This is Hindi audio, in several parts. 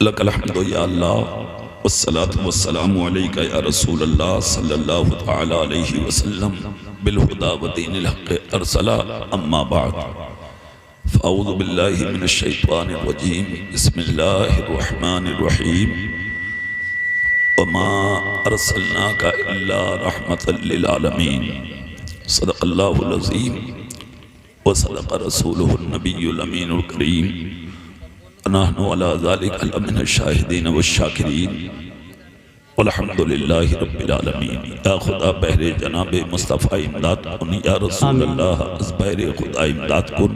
लकल हम्दु या अल्लाह वस्सलातु वस्सलामु अलैका या रसूल अल्लाह सल्लल्लाहु तआला अलैहि वसल्लम बिल हुदा व दीनिल हक़ अरसला अम्मा बाद फ़अऊज़ु बिल्लाहि मिनश शैतानिर रजीम बिस्मिल्लाहिर रहमानिर रहीम वमा अरसलनाका इल्ला रहमतल लिल आलमीन सदक़ल्लाहुल अज़ीम व सदक़ रसूलुहुन नबियुल अमीनुल करीम नहनु अला ज़ालिका लमिनश शाहिदीन वश्शाकिरीन वल्हम्दुलिल्लाहि रब्बिल आलमीन। या खुदा बहरे जनाबे मुस्तफ़ा इमदाद कुन, या रसूल अल्लाह अज़ बहरे खुदा इमदाद कुन।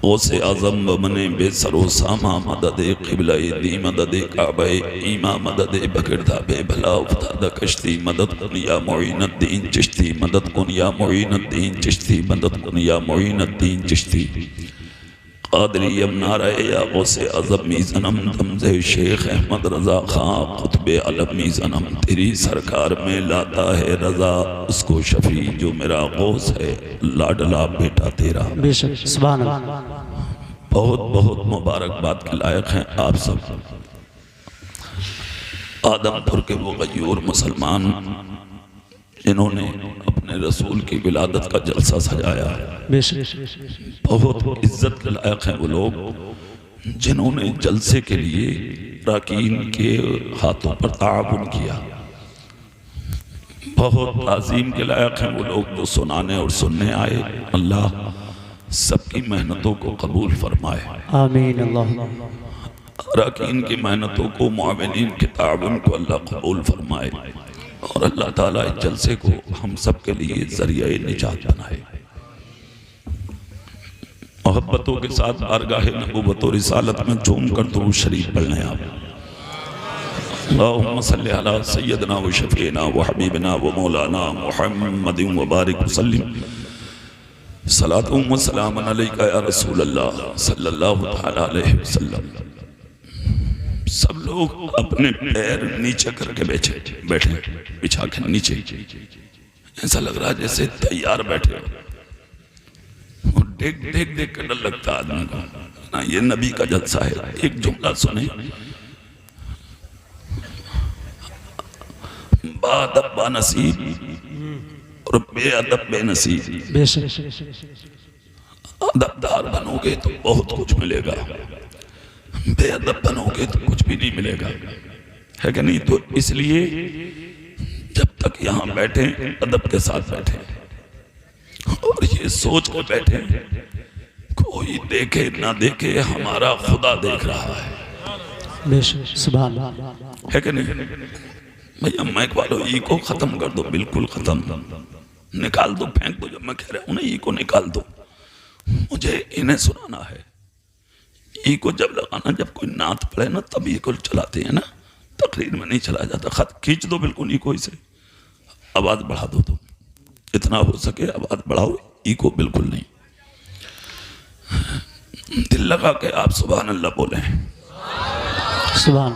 गौसे आज़म व मने बेसरो सामा मदद क़िबला दी मदद काबा ईमा मदद बगिरदा बेभला उफ्तादा कश्ती मदद कुन या मुईनुद्दीन चिश्ती मदद कुन या मुईनुद्दीन चिश्ती मदद कुन या मुईनुद्दीन चिश्ती। क़ादरी यमनारा या गौसे आज़म मीज़नम तमज़े शेख अहमद रज़ा खां क़ुतबे आलम मीज़नम, तेरी सरकार में लाता है रज़ा उसको शफ़ी जो मेरा गौस है लाडला बेटा तेरा। बेशक सुभान अल्लाह। बहुत बहुत मुबारकबाद के लायक हैं आप सब। आदमपुर के वो गयूर मुसलमान जिन्होंने अपने रसूल की विलादत का जलसा सजाया, बहुत इज्जत के लायक हैं वो लोग जिन्होंने जलसे के लिए राकीन के हाथों पर ताअवुन किया। बहुत ताज़ीम के लायक हैं वो लोग जो सुनाने और सुनने आए। अल्लाह सबकी मेहनतों को कबूल फरमाए, आमीन। अल्लाह राकीन की मेहनतों को, मुआविनीन के ताअवुन को अल्लाह कबूल फरमाए और अल्लाह ताला इस जलसे को हम सब के लिए ज़रिया निजात बनाए। मोहब्बतों के साथ बारगाह नबूवत और रिसालत में झूम कर दुरूद शरीफ पढ़ने आप। अल्लाहुम्मा सल्लि अला सय्यदना व शफ़ीना व हबीबना व मौलाना मुहम्मदिन व बारिक वसल्लिम सलातु व सलामुन अलैका या रसूल अल्लाह सल्लल्लाहु तआला अलैहि वसल्लम। सब लोग अपने पैर नीचे करके बैठे बिछा के नीचे, ऐसा लग रहा है जैसे तैयार बैठे हो। देख कर डर लगता आदमी को ना, ये नबी का जलसा है। एक जुमला सुने, बाअदब बानसीब और बेअदब बेनसीब। अदबदार बनोगे तो बहुत कुछ मिलेगा, बेअदब बनोगे तो कुछ भी नहीं मिलेगा, है कि नहीं? तो इसलिए जब तक यहाँ बैठे अदब के साथ बैठे और ये सोच कर बैठे कोई देखे ना देखे हमारा खुदा देख रहा है, सुभान है कि नहीं? भैया माइक वालों ई को खत्म कर दो, बिल्कुल खत्म, निकाल दो, फेंक दो। जब मैं कह रहा हूँ ना ई को निकाल दो, मुझे इन्हें सुनाना है। ई को जब लगाना, जब कोई नात पड़े ना तब ई को चलाते हैं ना, तकरीर में नहीं चलाया जाता। खत खींच दो बिल्कुल ई को, इसे आवाज बढ़ा दो, तुम इतना हो सके आवाज बढ़ाओ, ई को बिल्कुल नहीं। दिल लगा के आप सुभान अल्लाह बोले, सुभान।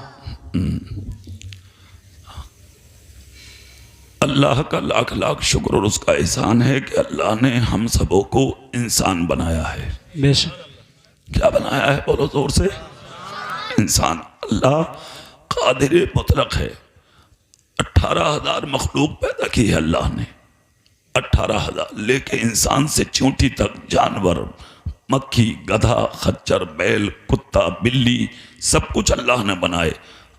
अल्लाह का लाख लाख शुक्र और उसका एहसान है कि अल्लाह ने हम सबों को इंसान बनाया है। बेशक। क्या बनाया है? बोलो जोर से। इंसान। अल्लाह कादिर मुतलक है। 18,000 मखलूक पैदा की है अल्लाह ने, 18,000, लेके इंसान से चींटी तक, जानवर, मक्खी, गधा, खच्चर, बैल, कुत्ता, बिल्ली, सब कुछ अल्लाह ने बनाए।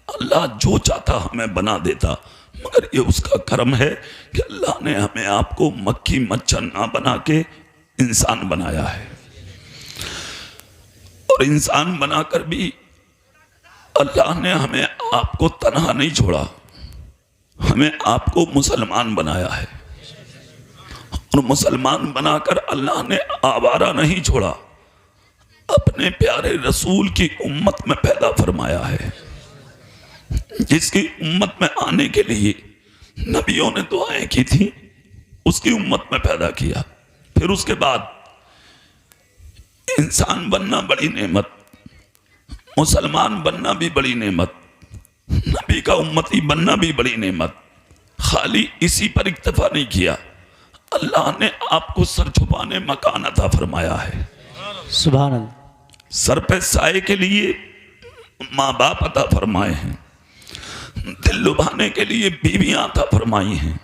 अल्लाह जो चाहता हमें बना देता, मगर ये उसका करम है कि अल्लाह ने हमें आपको मक्खी मच्छर ना बना के इंसान बनाया है। और इंसान बनाकर भी अल्लाह ने हमें आपको तन्हा नहीं छोड़ा, हमें आपको मुसलमान बनाया है। और मुसलमान बनाकर अल्लाह ने आवारा नहीं छोड़ा, अपने प्यारे रसूल की उम्मत में पैदा फरमाया है, जिसकी उम्मत में आने के लिए नबियों ने दुआएं की थी, उसकी उम्मत में पैदा किया। फिर उसके बाद इंसान बनना बड़ी नेमत, मुसलमान बनना भी बड़ी नेमत, नबी का उम्मती बनना भी बड़ी नेमत। खाली इसी पर इक्तफा नहीं किया, अल्लाह ने आपको सर छुपाने मकान अता फरमाया है। सुभान अल्लाह। सर पे साए के लिए माँ बाप अता फरमाए हैं, दिल लुभाने के लिए बीवियां अता फरमाई हैं,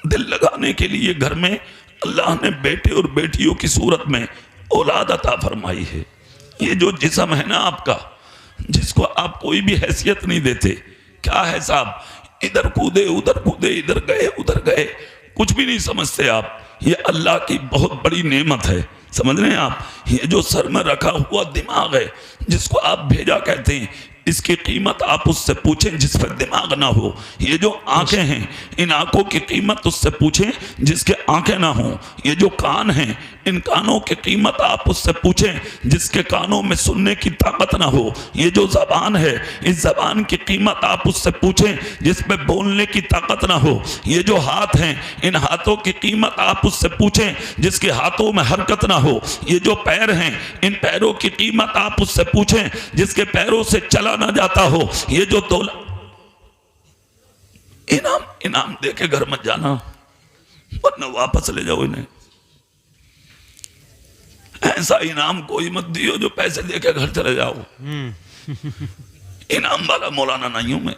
दिल लगाने के लिए घर में अल्लाह ने बेटे और बेटियों की सूरत में औलाद अता फरमाई है। ये जो जिस्म है ना आपका, जिसको आप कोई भी हैसियत नहीं देते, क्या है साहब, इधर कूदे उधर कूदे, इधर गए उधर गए, कुछ भी नहीं समझते आप। ये अल्लाह की बहुत बड़ी नेमत है, समझ रहे हैं आप। ये जो सर में रखा हुआ दिमाग है, जिसको आप भेजा कहते हैं, इसकी कीमत आप उससे पूछें जिस पर दिमाग ना हो। ये जो आंखें हैं, इन आंखों की कीमत उससे पूछें जिसके आंखें ना हो। ये जो कान हैं, इन कानों की कीमत आप उससे पूछें जिसके कानों में सुनने की ताकत ना हो। ये जो जबान है, इस जबान की कीमत आप उससे पूछें जिस पे बोलने की ताकत ना हो। ये जो हाथ हैं, इन हाथों की कीमत आप उससे पूछें जिसके हाथों में हरकत ना हो। ये जो पैर हैं, इन पैरों की कीमत आप उससे पूछें जिसके पैरों से चला ना जाता हो। ये जो दौलत, इनाम दे के घर मत जाना, वरना वापस ले जाओ इन्हें। ऐसा इनाम कोई मत दियो जो पैसे दे के घर चले जाओ। इनाम वाला मौलाना नहीं हूं मैं।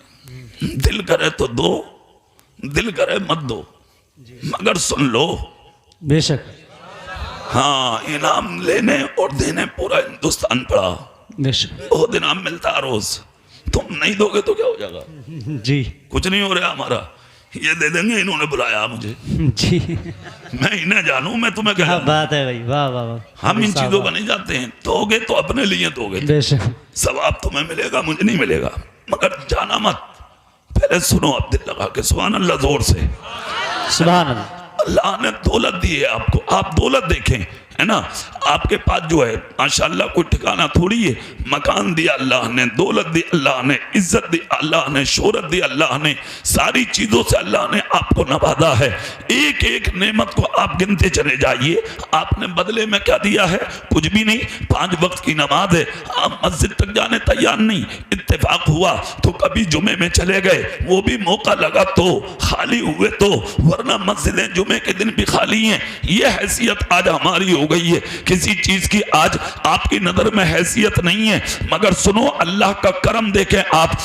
दिल करे तो दो, दिल करे मत दो, मगर सुन लो। बेशक। हाँ, इनाम लेने और देने पूरा हिंदुस्तान पड़ा। बेशक। बहुत इनाम मिलता है रोज, तुम नहीं दोगे तो क्या हो जाएगा? जी कुछ नहीं हो रहा हमारा, ये दे देंगे, इन्होंने बुलाया मुझे जी। मैं इन्हें जानूं, मैं तुम्हें क्या क्या जानूं? बात है भाई, वाह वाह वाह। हम इन चीजों पर नहीं जाते हैं। दोगे तो अपने लिए दोगे, बेशक। सवाब तुम्हें मिलेगा, मुझे नहीं मिलेगा, मगर जाना मत। पहले सुनो, आप दिल लगा के सुभान अल्लाह जोर से। सुभान अल्लाह। अल्लाह ने दौलत दी है आपको, आप दौलत देखें, है ना। आपके पास जो है माशाल्लाह कोई ठिकाना थोड़ी है। मकान दिया अल्लाह ने, दौलत दी अल्लाह ने, इज्जत दी अल्लाह ने, शोहरत दी अल्लाह ने, सारी चीजों से अल्लाह ने आपको नवाजा है। एक एक नेमत को आप गिनते चले जाइए। आपने बदले में क्या दिया है? कुछ भी नहीं। 5 वक्त की नमाज है, आप मस्जिद तक जाने तैयार नहीं। इत्तेफाक हुआ तो कभी जुमे में चले गए, वो भी मौका लगा तो, खाली हुए तो, वरना मस्जिदें जुमे के दिन भी खाली हैं। ये हैसियत आज हमारी हो गई है। किसी चीज की आज आपकी नजर में हैसियत नहीं है, मगर सुनो, अल्लाह का करम देखें। आप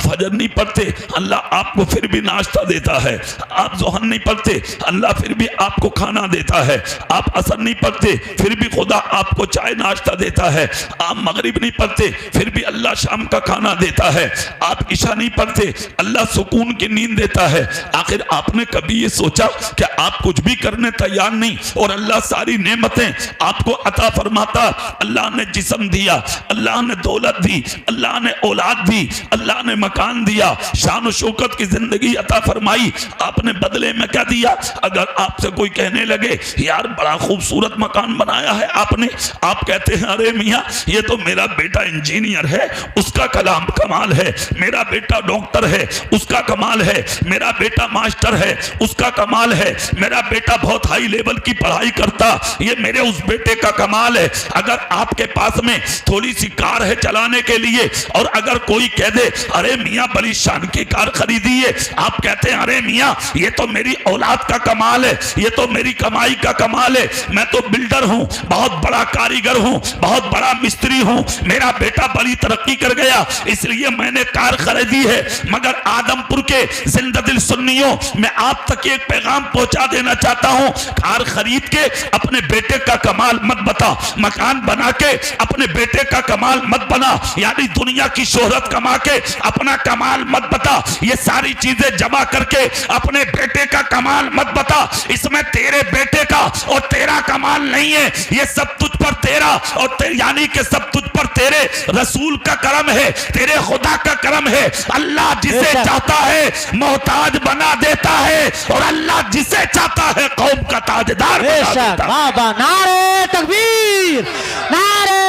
फजर नहीं पढ़ते, अल्लाह आपको फिर भी नाश्ता देता है। आप ज़ोहर नहीं पढ़ते, अल्लाह फिर भी आपको खाना देता है। आप असर नहीं पढ़ते, फिर भी खुदा आपको चाय नाश्ता देता है। आप मगरिब नहीं पढ़ते, फिर भी अल्लाह शाम का खाना देता है। आप इशा नहीं पढ़ते, अल्लाह सुकून की नींद देता है। आखिर आपने कभी ये सोचा कि आप कुछ भी करने तैयार नहीं और अल्लाह सारी नेमतें आपको अता फरमाता? अल्लाह ने जिस्म दिया, अल्लाह ने दौलत दी, अल्लाह ने औलाद दी, अल्लाह ने मकान दिया, शान और शौकत की जिंदगी अता फरमाई। आपने बदले में क्या दिया? अगर आपसे कोई कहने लगे यार बड़ा खूबसूरत मकान बनाया है आपने, आप कहते हैं अरे मियाँ ये तो मेरा बेटा इंजीनियर है, उसका कलाम कमाल है। मेरा बेटा डॉक्टर है, उसका कमाल है। मेरा बेटा मास्टर है, उसका कमाल है। मेरा बेटा बहुत हाई लेवल की पढ़ाई करता, ये मेरे उस बेटे का कमाल है। अगर आपके पास में थोड़ी सी कार है चलाने के लिए, और अगर कोई कह दे अरे मियाँ बड़ी शान की कार खरीदी है, आप कहते हैं अरे मियाँ ये तो मेरी औलाद का कमाल है, ये तो मेरी कमाई का कमाल है। मैं तो बिल्डर हूँ, बहुत बड़ा कारीगर हूँ, बहुत बड़ा मिस्त्री हूँ, मेरा बेटा बड़ी तरक्की कर गया इसलिए मैंने कार खरीदी है। मगर आदमपुर के जिंदा दिल सुन्नियों, मैं आप तक एक पैगाम पहुंचा देना चाहता हूँ, कार खरीद के अपने बेटे का कमाल मत बता, मकान बना के अपने बेटे का कमाल मत बना, यानी दुनिया की शोहरत कमा के अपना कमाल मत बता। ये सारी चीजें जमा करके अपने बेटे का कमाल मत बता। इसमें तेरे बेटे का और तेरा कमाल नहीं है, ये सब तुझ पर तेरा और यानी कि सब तुझ पर तेरे रसूल का करम है, तेरे खुदा का करम है। अल्लाह जिसे चाहता है मोहताज बना देता है, और अल्लाह जिसे चाहता है कौम का ताजदार बना देता है। बाबा नारे तकबीर, नारे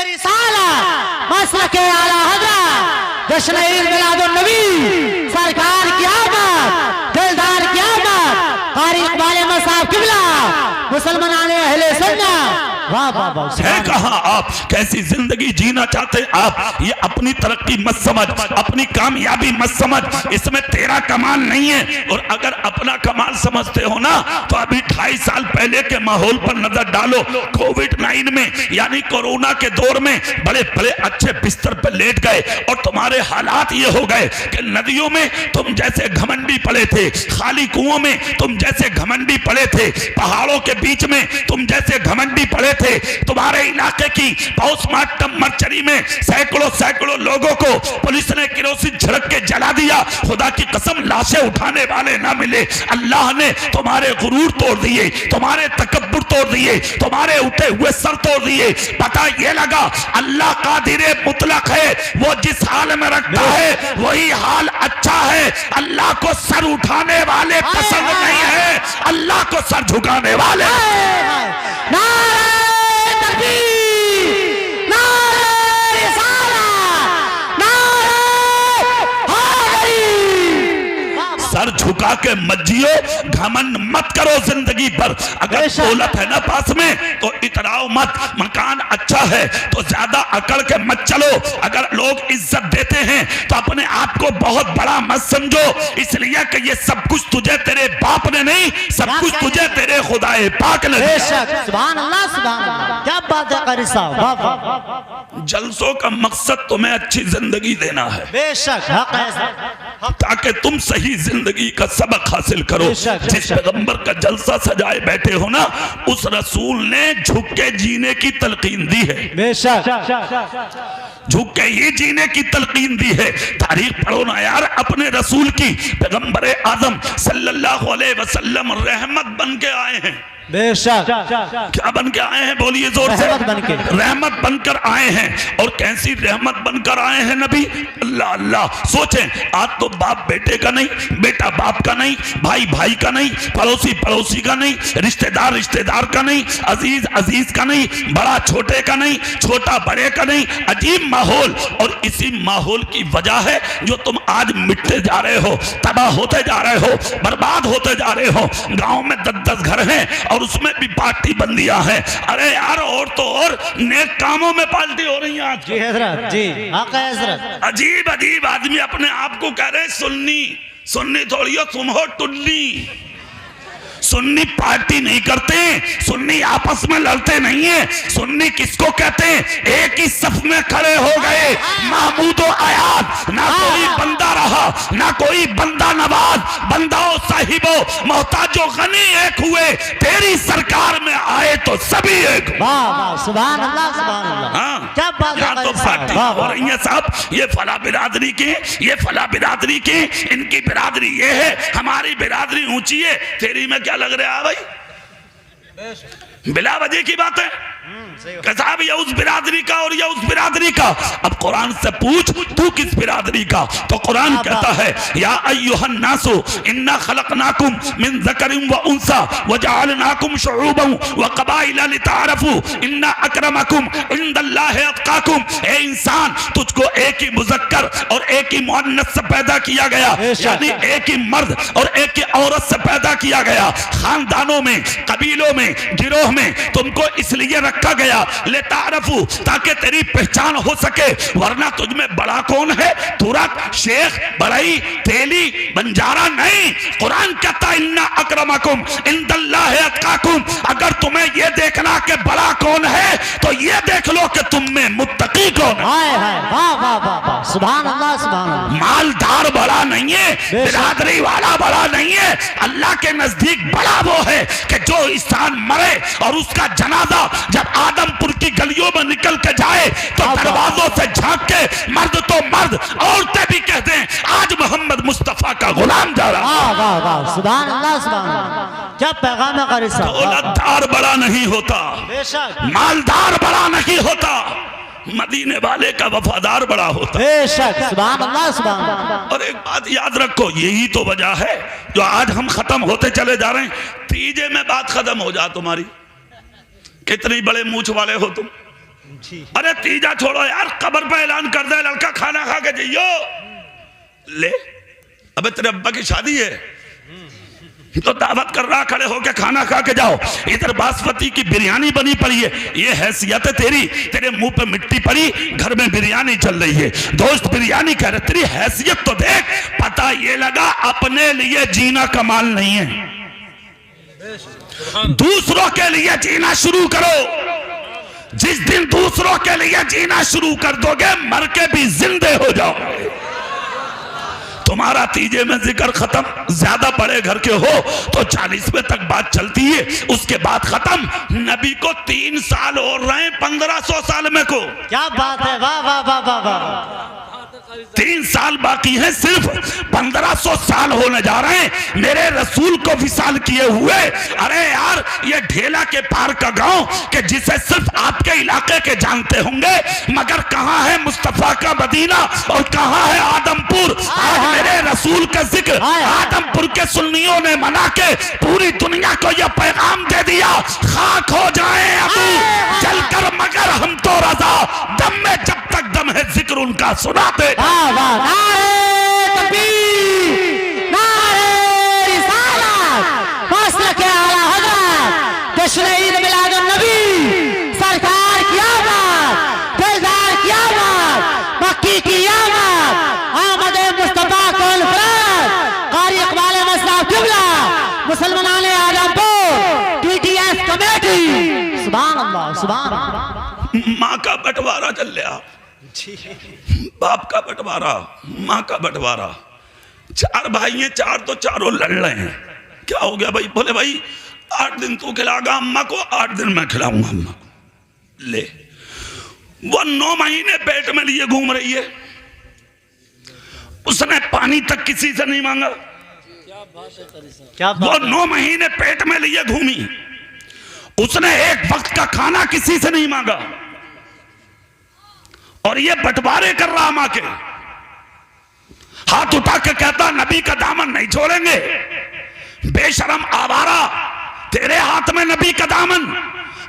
रिसालत, मसलके आला हज़रत, जश्न ईद मिलादुन नबी, सरकार की आमद, दिलदार की आमद, कारी इकबाल मसाब किबला, मुसलमानाने अहले सुन्नत वाह वाह वाह है कहां आप? कैसी जिंदगी जीना चाहते आप? ये अपनी तरक्की मत समझ, अपनी कामयाबी मत समझ, इसमें तेरा कमाल नहीं है। और अगर अपना कमाल समझते हो ना तो अभी 2.5 साल पहले के माहौल पर नजर डालो। कोविड-19 में यानी कोरोना के दौर में बड़े बड़े अच्छे बिस्तर पर लेट गए और तुम्हारे हालात ये हो गए कि नदियों में तुम जैसे घमंडी पड़े थे, खाली कुओं में तुम जैसे घमंडी पड़े थे, पहाड़ों के बीच में तुम जैसे घमंडी पड़े थे। तुम्हारे इलाके की पोस्टमार्टम मर्चरी में सैकड़ों लोगों को पुलिस ने केरोसिन छिड़क के जला दिया। खुदा की कसम लाशें उठाने वाले ना मिले। अल्लाह ने तुम्हारे गुरूर तोड़ दिए, तुम्हारे तकब्बुर तोड़ दिए, तुम्हारे उठे हुए सर तोड़ दिए। पता ये लगा अल्लाह कादिरे मुतलक है, वो जिस हाल में रखता है वही हाल अच्छा है। अल्लाह को सर उठाने वाले पसंद नहीं है, अल्लाह को सर झुकाने वाले। नारे तकबीर, नारे रिसालत, नारे हैदरी। सर झुका के मत जियो, घमंड मत करो जिंदगी पर। अगर दौलत है ना पास में तो इतराओ मत। मकान अच्छा है तो ज्यादा अकड़ के मत चलो। अगर लोग इज्जत देते हैं तो अपने आप को बहुत बड़ा मत समझो, इसलिए कि ये सब कुछ तुझे तेरे बाप ने नहीं, सब कुछ तुझे तेरे खुदाए पाक ने दिया। सुभान अल्लाह, सुभान अल्लाह, क्या बात है कारी साहब, वाह वाह। जलसों का मकसद तुम्हें अच्छी जिंदगी देना है, बेशक हक है, ताकि तुम सही जिंदगी का सबक हासिल करो। जिस पैगंबर का जलसा सजाए बैठे हो ना, उस रसूल ने झुक के जीने की तलकीन दी है। बेशक झुक के ही जीने की तलकीन दी है। तारीख पढ़ो ना यार अपने रसूल की। पैगंबर आजम सल्लल्लाहु अलैहि वसल्लम रहमत बन के आए हैं। बेशक क्या बन के आए हैं? बोलिए जोर से। रहमत बनके। रहमत बनकर आए हैं। और कैसी रहमत बनकर आए हैं नबी? अल्लाह अल्लाह। सोचें, आज तो बाप बेटे का नहीं, बेटा बाप का नहीं, भाई भाई का नहीं, पड़ोसी पड़ोसी का नहीं, रिश्तेदार रिश्तेदार का नहीं, अजीज अजीज का नहीं, बड़ा छोटे का नहीं, छोटा बड़े का नहीं। अजीब माहौल। और इसी माहौल की वजह है जो तुम आज मिटते जा रहे हो, तबाह होते जा रहे हो, बर्बाद होते जा रहे हो। गांव में 10-10 घर हैं और उसमें भी पार्टी बंदियां हैं। अरे यार, और तो और नेक कामों में पार्टी हो रही है आज। जी हजरत, जी आका हजरत। अजीब अजीब आदमी अपने आप को कह रहे सुन्नी। सुन्नी थोड़ी हो, तुम हो टुल्ली। सुन्नी पार्टी नहीं करते, सुन्नी आपस में लड़ते नहीं है। सुन्नी किसको कहते हैं? एक ही सफ में खड़े हो गए, महमूदो आयात, ना कोई बंदा रहा ना कोई बंदा नवाज, बंदाओ साहिबो मोहताजो गनी एक हुए, तेरी सरकार में आए तो सभी एक। वाह वाह, सुभान अल्लाह, सुभान अल्लाह। हाँ, क्या बात है तो पार्टी हो रही है साहब। ये फला बिरादरी के, ये फला बिरादरी के, इनकी बिरादरी ये है, हमारी बिरादरी ऊंची है। तेरी में क्या लग रहा है भाई? बिला वजह की बात है। साहब ये उस बिरादरी का और ये उस बिरादरी का। अब कुरान से पूछ तू किस बिरादरी का? तो कुरान कहता है या अय्युहन नासु इन्ना खलकनाकुम मिन ज़करिन व उन्सा व जअलनाकुम शुऊबन व क़बाइला लितारफू इन्ना अक्रमकुम इंदल्लाहि अत्क़ाकुम। ए इंसान, तुझको एक ही मुज़क्कर और एक ही मुअन्नस से पैदा किया गया, यानी एक ही मर्द और एक ही औरत से पैदा किया गया। खानदानों में, कबीलों में, गिरोह में तुमको इसलिए रखा गया लेतारफू, ताकि तेरी पहचान हो सके। वरना तुझमें बड़ा कौन है? तुरक, शेख, बड़ई, तेली, बंजारा नहीं। कुरान कहता इन्ना अक्रमकुम इंदल्लाहि अत्क़ाकुम। अगर तुम्हें यह देखना कि बड़ा कौन है तो यह देख लो कि तुम में मुत्तकी कौन है। हाय हाय, वाह वाह वाह वाह, सुभान अल्लाह, सुभान अल्लाह। मालदार बड़ा नहीं है, बिरादरी वाला बड़ा नहीं है। अल्लाह के नजदीक बड़ा वो है कि जो इंसान मरे और उसका जनाजा जब आदमपुर की गलियों में निकल के जाए तो दरवाजों से झांक के मर्द तो मर्द, औरतें भी कहते हैं आज मोहम्मद मुस्तफा का गुलाम जा रहा। वाह वाह वाह, सुभान अल्लाह, सुभान अल्लाह। क्या पैगाम है कारी साहब। दौलतदार बड़ा नहीं होता, बेशक मालदार बड़ा नहीं होता, मदीने वाले का वफादार बड़ा होता। बेशक, सुभान अल्लाह, सुभान अल्लाह। और एक बात याद रखो, यही तो वजह है जो आज हम खत्म होते चले जा रहे हैं। तीजे में बात खत्म हो जा तुम्हारी। कितनी बड़े मूछ वाले हो तुम। अरे तीजा छोड़ो यार, कब्र पे ऐलान कर दे लड़का खाना खा के जाइयो। ले, अबे तेरे अब्बा की शादी है, तो दावत कर रहा, खड़े होके खाना खा के जाओ। इधर बासमती की बिरयानी बनी पड़ी है, ये हैसियत है तेरी, तेरे मुंह पे मिट्टी पड़ी, घर में बिरयानी चल रही है, दोस्त बिरयानी कह रहे, तेरी हैसियत तो देख। पता ये लगा अपने लिए जीना कमाल नहीं है, दूसरों के लिए जीना शुरू करो। जिस दिन दूसरों के लिए जीना शुरू कर दोगे, मर के भी जिंदे हो जाओगे। तुम्हारा तीजे में जिक्र खत्म, ज्यादा बड़े घर के हो तो 40वें तक बात चलती है, उसके बाद खत्म। नबी को 3 साल और रहे 1500 साल में को। क्या बात है, वाह वाह वाह वाह वाह। 3 साल बाकी हैं, सिर्फ 1500 साल होने जा रहे हैं मेरे रसूल को विसाल किए हुए। अरे यार, ये ढेला के पार का गांव कि जिसे सिर्फ आपके इलाके के जानते होंगे, मगर कहां है मुस्तफा का मदीना और कहां है आदमपुर। आज मेरे रसूल का जिक्र आदमपुर के सुन्नियों ने मना के पूरी दुनिया को यह पैगाम दे दिया, खाक हो जाए अबू जलकर मगर हम तो रजा, दम में जब तक दम है जिक्र उनका सुनाते। नारे तकबीर, नारे रिसालत, फस्ल के आला हज़रत, जश्न ईद मिलादुन नबी, सरकार की आमद, दिलदार की आमद, मक्की की आमद, आमद मुस्तफा कुल फराद, कारी इकबाल मसला किबला, मुसलमानान आदमपुर, TTS कमेटी। सुभान अल्लाह, सुभान अल्लाह। माँ का बंटवारा चल रहा, बाप का बंटवारा, माँ का बंटवारा। 4 भाई हैं, 4 तो चारों लड़ रहे हैं। क्या हो गया भाई? बोले भाई 8 दिन तू खिलागा अम्मा को, 8 दिन मैं खिलाऊंगा अम्मा को। ले, वो 9 महीने पेट में लिए घूम रही है, उसने पानी तक किसी से नहीं मांगा। क्या वो 9 महीने पेट में लिए घूमी, उसने एक वक्त का खाना किसी से नहीं मांगा, और ये बंटवारे कर रहा मां के। हाथ उठा के कहता नबी का दामन नहीं छोड़ेंगे। बेशरम आवारा, तेरे हाथ में नबी का दामन।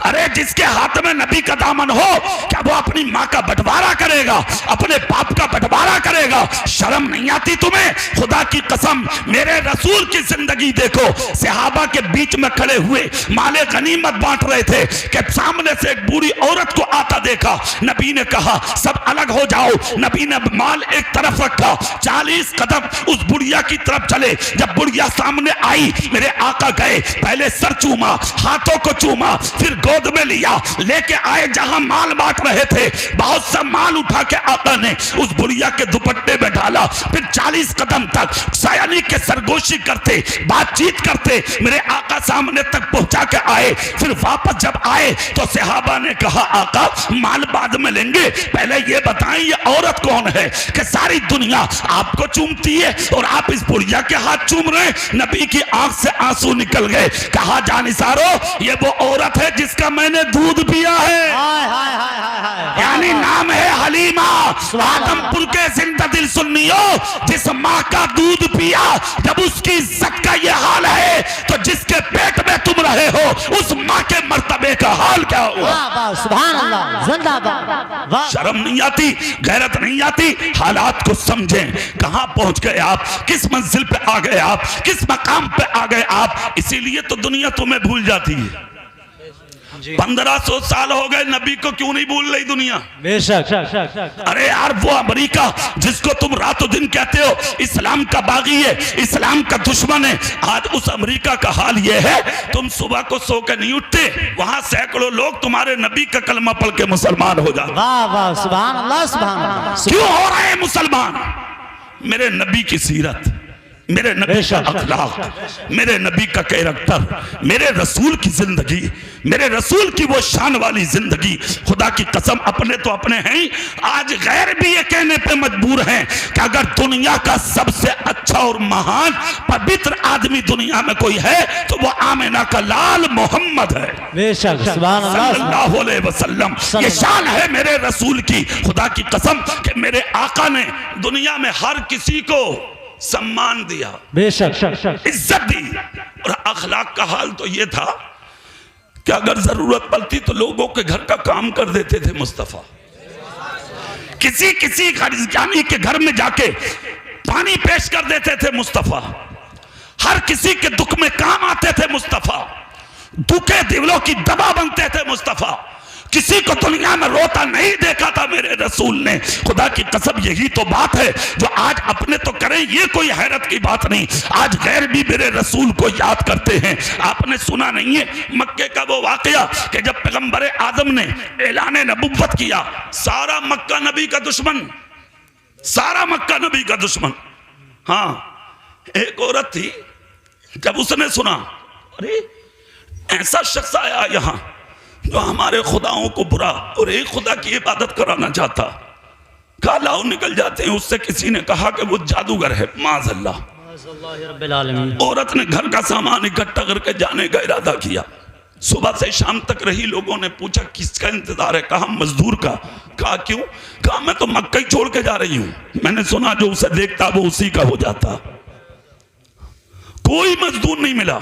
अरे जिसके हाथ में नबी का दामन हो, क्या वो अपनी माँ का बंटवारा करेगा, अपने बाप का बंटवारा करेगा? शर्म नहीं आती तुम्हें? खुदा की कसम, मेरे रसूल की जिंदगी देखो। सहाबा के बीच में खड़े हुए माले गनीमत बांट रहे थे कि सामने से एक बूढ़ी औरत को आता देखा। नबी ने कहा सब अलग हो जाओ। नबी ने माल एक तरफ रखा, 40 कदम उस बुढ़िया की तरफ चले। जब बुढ़िया सामने आई, मेरे आका गए, पहले सर चूमा, हाथों को चूमा, फिर गोद में लिया, लेके आए जहां माल बांट रहे थे। बहुत सा माल उठा के आका ने उस बुढ़िया के दुपट्टे में डाला। फिर 40 कदम तक सयानी के सरगोशी करते, बातचीत करते, मेरे आका सामने तक पहुंचा के आए। फिर वापस जब आए तो सहाबा ने कहा आका माल बाद में लेंगे, पहले ये बताएं ये औरत कौन है कि सारी दुनिया आपको चूमती है और आप इस बुढ़िया के हाथ चूम रहे हैं। नबी की आंख से आंसू निकल गए। कहा जानिसारो, ये वो औरत है जिसका मैंने दूध पिया है। हाय हाय हाय हाय हाय। यानी नाम है हलीमा। आदमपुर के जिंदा दिल सुन्नियों, जिस माँ का दूध पिया, जब उसकी इज्जत का ये हाल है, तो जिसके पेट में तुम रहे हो उस माँ के मर्तबे का हाल क्या हुआ? सुभान अल्लाह, जिंदाबाद। वाह, शर्म नहीं आती, गैरत नहीं आती? हालात को समझें, कहां पहुंच गए आप, किस मंजिल पे आ गए आप, किस मकाम पे आ गए आप। इसीलिए तो दुनिया तुम्हें भूल जाती है। 1500 साल हो गए, नबी को क्यों नहीं भूल रही दुनिया? बेशक। अरे यार, वो अमेरिका जिसको तुम रातों दिन कहते हो इस्लाम का बागी है, इस्लाम का दुश्मन है, आज उस अमेरिका का हाल ये है, तुम सुबह को सो के नहीं उठते, वहां सैकड़ों लोग तुम्हारे नबी का कलमा पढ़ के मुसलमान हो जाते। वाह वाह, सुभान अल्लाह, सुभान अल्लाह। क्यों हो रहे हैं मुसलमान? मेरे नबी की सीरत, मेरे नबी का अखलाक, मेरे नबी का कैरेक्टर, मेरे रसूल की जिंदगी, मेरे रसूल की वो शान वाली जिंदगी। खुदा की कसम, अपने तो अपने हैं, आज गैर भी ये कहने पे मजबूर हैं कि अगर दुनिया का सबसे अच्छा और महान पवित्र आदमी दुनिया में कोई है तो वो आमिना का लाल मोहम्मद है। बेशक, सुभान अल्लाह, सल्लल्लाहु अलैहि वसल्लम। ये शान है मेरे रसूल की। खुदा की कसम कि मेरे आका ने दुनिया में हर किसी को सम्मान दिया, बेशक, इज्जत दी, और अखलाक का हाल तो ये था कि अगर जरूरत पड़ती तो लोगों के घर का काम कर देते थे मुस्तफा। किसी जानी के घर में जाके पानी पेश कर देते थे मुस्तफा। हर किसी के दुख में काम आते थे मुस्तफा, दुखे दिलों की दवा बनते थे मुस्तफा। किसी को दुनिया में रोता नहीं देखा था मेरे रसूल ने। खुदा की कसम यही तो बात है जो आज अपने तो करें, ये कोई हैरत की बात नहीं, आज गैर भी मेरे रसूल को याद करते हैं। आपने सुना नहीं है मक्के का वो वाकया कि जब पैगंबर आदम ने ऐलान नबुव्वत किया, सारा मक्का नबी का दुश्मन, सारा मक्का नबी का दुश्मन। हाँ, एक औरत थी, जब उसने सुना अरे ऐसा शख्स आया यहां जो हमारे खुदाओं को बुरा और एक खुदा की इबादत कराना चाहता, कहा लाओ निकल जाते हैं उससे। किसी ने कहा कि वो जादूगर है, माज़अल्लाह। औरत ने घर का सामान इकट्ठा करके जाने का इरादा किया। सुबह से शाम तक रही, लोगों ने पूछा किसका इंतजार है, कहा मजदूर का। कहा क्यों? कहा मैं तो मक्का ही छोड़ के जा रही हूं, मैंने सुना जो उसे देखता वो उसी का हो जाता। कोई मजदूर नहीं मिला।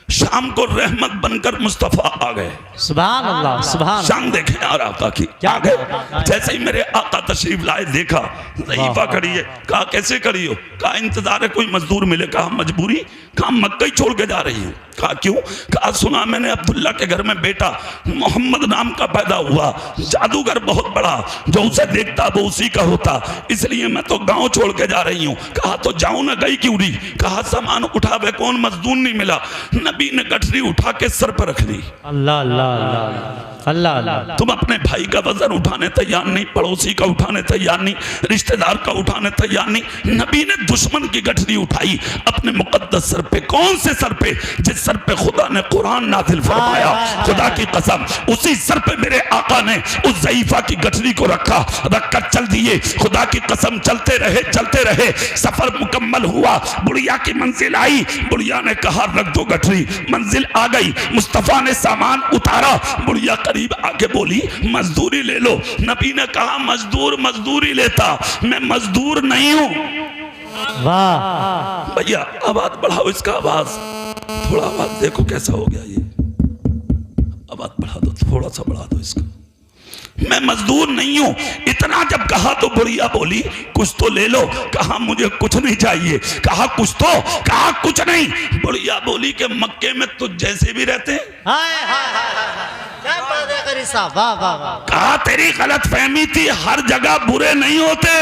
शाम को रहमत बनकर मुस्तफा आ गए। सुभान अल्लाह, सुभान। शाम देखे यार आका की, आ गए। जैसे ही मेरे आका तशरीफ लाए, देखा ज़ईफा खड़ी है। कहा कैसे खड़ी हो? कहा इंतजार है कोई मजदूर मिले। कहा मजबूरी? कहा मक्का ही छोड़ के जा रही हूँ। कहा क्यों? कहा सुना मैंने अब्दुल्ला के घर में बेटा मोहम्मद नाम का पैदा हुआ, जादूगर बहुत बड़ा, जो उसे देखता वो उसी का होता, इसलिए मैं तो गांव छोड़ के जा रही हूँ। कहा तो जाऊं ना, गई क्यों नहीं? कहा सामान उठावे कौन, मजदूर नहीं मिला। नबी ने गठरी उठा के सर पर रख ली। अल्लाह अल्लाह अल्लाह अल्लाह अल्लाह। तुम अपने भाई का वजन उठाने तैयार नहीं, पड़ोसी का उठाने तैयार नहीं, रिश्तेदार का उठाने तैयार नहीं। नबी ने दुश्मन की गठरी उठाई अपने मुकद्दस सर पे। कौन से सर पे? जिस सर पे खुदा ने कुरान नाज़िल फरमाया। खुदा की कसम उसी सर पे मेरे आका ने उस ज़ईफा की गठरी को रखा, रखकर चल दिए। खुदा की कसम चलते रहे, चलते रहे। सफर मुकम्मल हुआ, बुढ़िया की मंजिल आई। बुढ़िया ने कहा रख दो गठरी। मंजिल आ गई, मुस्तफा ने सामान उतारा। बुढ़िया करीब आके बोली मजदूरी ले लो। नबी ने कहा मजदूर मजदूरी लेता, मैं मजदूर नहीं हूं। वाह भैया आवाज बढ़ाओ, इसका आवाज थोड़ा, आवाज देखो कैसा हो गया ये। आवाज बढ़ा दो, थोड़ा सा बढ़ा दो इसका। मैं मजदूर नहीं हूं। इतना जब कहा तो बुढ़िया बोली कुछ तो ले लो। कहा मुझे कुछ नहीं चाहिए। कहा कुछ तो? कहा कुछ नहीं। बुढ़िया बोली कि मक्के में तुझ जैसे भी रहते हैं। हाय हाय हाय, क्या बात है करी साहब, वाह वाह वाह। कहा तेरी गलत फहमी थी, हर जगह बुरे नहीं होते,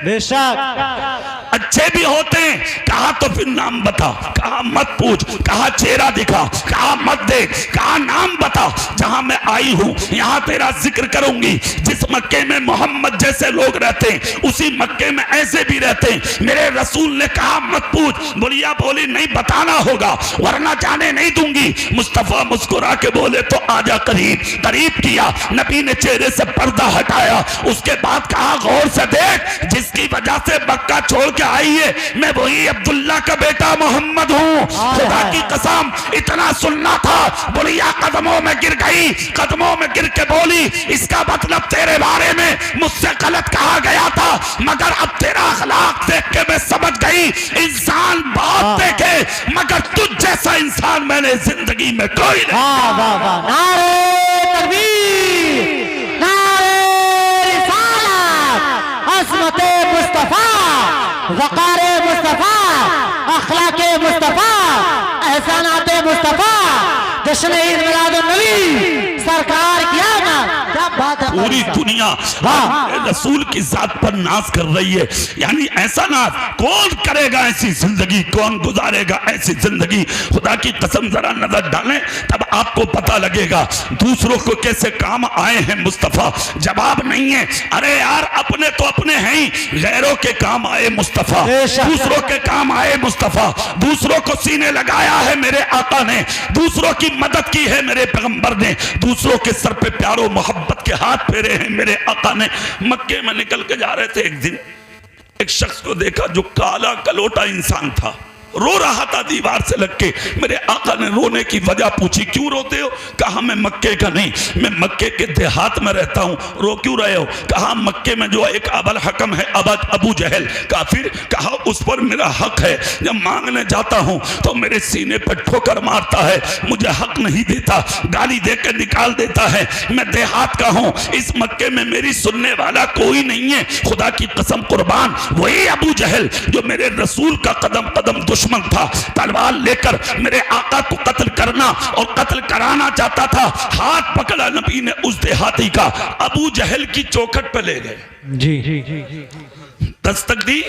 बेशक अच्छे भी होते हैं। कहा तो फिर नाम बता। कहा मत पूछ। कहा चेहरा दिखा। कहा मत देख। कहा नाम बता। जहां मैं आई हूं यहां तेरा जिक्र करूंगी। जिस मक्के में मोहम्मद जैसे लोग रहते हैं उसी मक्के में ऐसे भी रहते हैं। मेरे रसूल ने कहा मत पूछ। बुढ़िया बोली नहीं बताना होगा वरना जाने नहीं दूंगी। मुस्तफा मुस्कुरा के बोले तो आजा करीब। करीब किया, नबी ने चेहरे से पर्दा हटाया। उसके बाद कहा गौर से देख, जिसकी वजह से मक्का छोड़ के आई है मैं वही अब्दुल्ला का बेटा मोहम्मद हूँ। खुदा की कसम इतना सुनना था। बुढ़िया कदमों में गिर गई, कदमों में गिर के बोली इसका मतलब तेरे बारे में मुझसे गलत कहा गया था, मगर अब तेरा अखलाक देख के मैं समझ गई इंसान बहुत देखे मगर तुझ जैसा इंसान मैंने जिंदगी में कोई नहीं। वाह वाह वाह, नारे तकबीर, नारे रिसालत, अज़मते मुस्तफा, वक़ारे मुस्तफा, अखलाके मुस्तफा, एहसानाते मुस्तफा, जश्न ईद मिलादुन नबी सरकार की आमद। क्या बात है, पूरी दुनिया रसूल की जात पर नाज कर रही है। यानी ऐसा नाज कौन करेगा, ऐसी जिंदगी कौन गुजारेगा, ऐसी जिंदगी। खुदा की कसम जरा नजर डालें तब आपको पता लगेगा दूसरों को कैसे काम आए हैं मुस्तफा। जवाब नहीं है। अरे यार अपने तो अपने हैं ही, गैरों के काम आए मुस्तफा, दूसरों के काम आए मुस्तफा। दूसरों को सीने लगाया है मेरे आका ने, दूसरों की मदद की है मेरे पैगंबर ने, दूसरों के सर पे प्यारो मोहब्बत के हाथ फेरे हैं मेरे आका ने। मक्के में निकल के जा रहे थे, एक दिन एक शख्स को देखा जो काला कलोटा इंसान था, रो रहा था दीवार से लग के। मेरे आका ने रोने की वजह पूछी, क्यों रोते हो? कहा मैं मक्के का नहीं, मैं मक्के के देहात में रहता हूँ। रो क्यों रहे हो? कहा मक्के में जो एक अबल हकम है, अबू जहल काफिर, कहा उस पर मेरा हक है। जब मांगने जाता हूँ तो मेरे सीने पर ठोकर मारता है, मुझे हक नहीं देता, गाली दे के निकाल देता है। मैं देहात का हूँ, इस मक्के में मेरी सुनने वाला कोई नहीं है। खुदा की कसम कुर्बान, वही अबू जहल जो मेरे रसूल का कदम कदम दुश्मन था, तलवार लेकर मेरे आका को कत्ल करना और कत्ल कराना चाहता था। हाथ पकड़ा नबी ने उस देहाती का, अबू जहल की चौखट पे ले गए। जी दस्तक दी,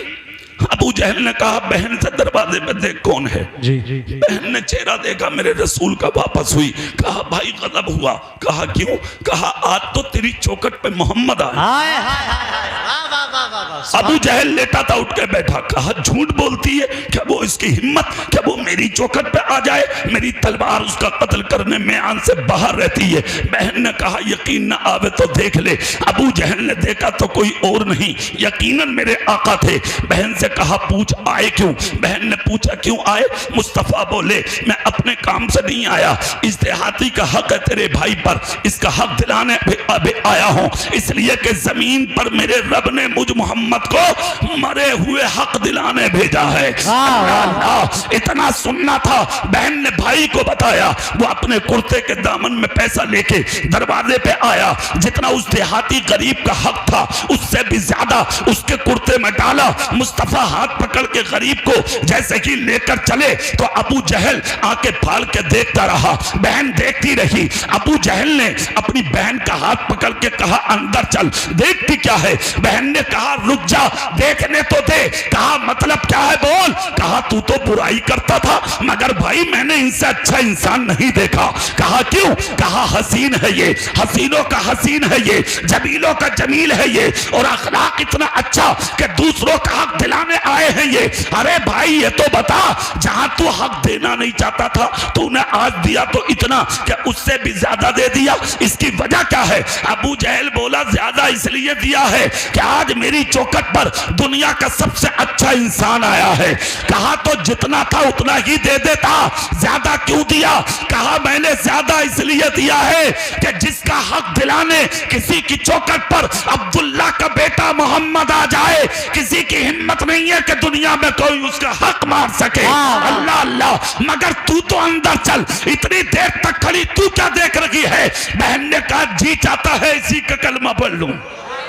अबू जहल ने कहा बहन से दरवाजे में देख कौन है। जी बहन ने चेहरा देखा मेरे रसूल का, वापस हुई। कहा भाई गजब हुआ। कहा क्यों? कहा आज तो तेरी चौखट पे मोहम्मद आया। हाय हाय हाय, वाह वाह वाह वाह वाह। अबू जहल लेटा था, उठ के बैठा। कहा झूठ बोलती है, क्या वो इसकी हिम्मत, क्या वो मेरी चौखट पे आ जाए? मेरी तलवार उसका कत्ल करने में आन से बाहर रहती है। बहन ने कहा यकीन न आवे तो देख ले। अबू जहल ने देखा तो कोई और नहीं, यकीनन मेरे आका थे। बहन से कहा पूछ आए क्यों? बहन ने पूछा क्यों आए? मुस्तफा बोले मैं अपने काम से नहीं आया, इस देहाती का हक है तेरे भाई पर, इसका हक दिलाने अभी आया हूं, इसलिए कि जमीन पर मेरे रब ने मुझ मोहम्मद को मरे हुए हक दिलाने भेजा है। अल्लाह, इतना सुनना था। बहन ने भाई को बताया, वो अपने कुर्ते के दामन में पैसा लेके दरवाजे पे आया। जितना उस देहाती गरीब का हक था उससे भी ज्यादा उसके कुर्ते में डाला। मुस्तफा हाथ पकड़ के गरीब को जैसे ही लेकर चले तो अबू जहल आके फाड़ के देखता रहा। बहन देखती रही। अबू जहल ने अपनी बहन का हाथ पकड़ के कहा अंदर चल, देखती क्या है? बहन ने कहा रुक जा, देखने तो दे। कहा मतलब क्या है बोल? कहा तू तो बुराई करता था, मगर भाई मैंने इनसे अच्छा इंसान नहीं देखा। कहा क्यों? कहा हसीन है ये, हसीनों का हसीन है ये, जमीलों का जमील है ये, और अखलाक इतना अच्छा कि दूसरों का हक दिलाने आए हैं ये। अरे भाई ये तो बता, जहां तू हक देना नहीं चाहता था तूने आज दिया तो इतना, क्या उससे भी ज्यादा दे दिया? इसकी वजह क्या है? अबू जहल बोला ज्यादा इसलिए दिया है कि आज मेरी चौखट पर दुनिया का सबसे अच्छा इंसान आया है। कहा तो जितना था उतना ही दे देता, ज्यादा क्यों दिया? कहा मैंने ज्यादा इसलिए दिया है कि जिसका हक दिलाने किसी की चौखट पर अब्दुल्ला का बेटा मोहम्मद आ जाए, किसी की हिम्मत नहीं है कि दुनिया में कोई उसका हक मार सके। अल्लाह अल्लाह, मगर तू तो अंदर चल, इतनी देर तक खड़ी तू क्या देख रही है? बहन ने कहा जी चाहता है इसी का कलमा पढ़ लूं।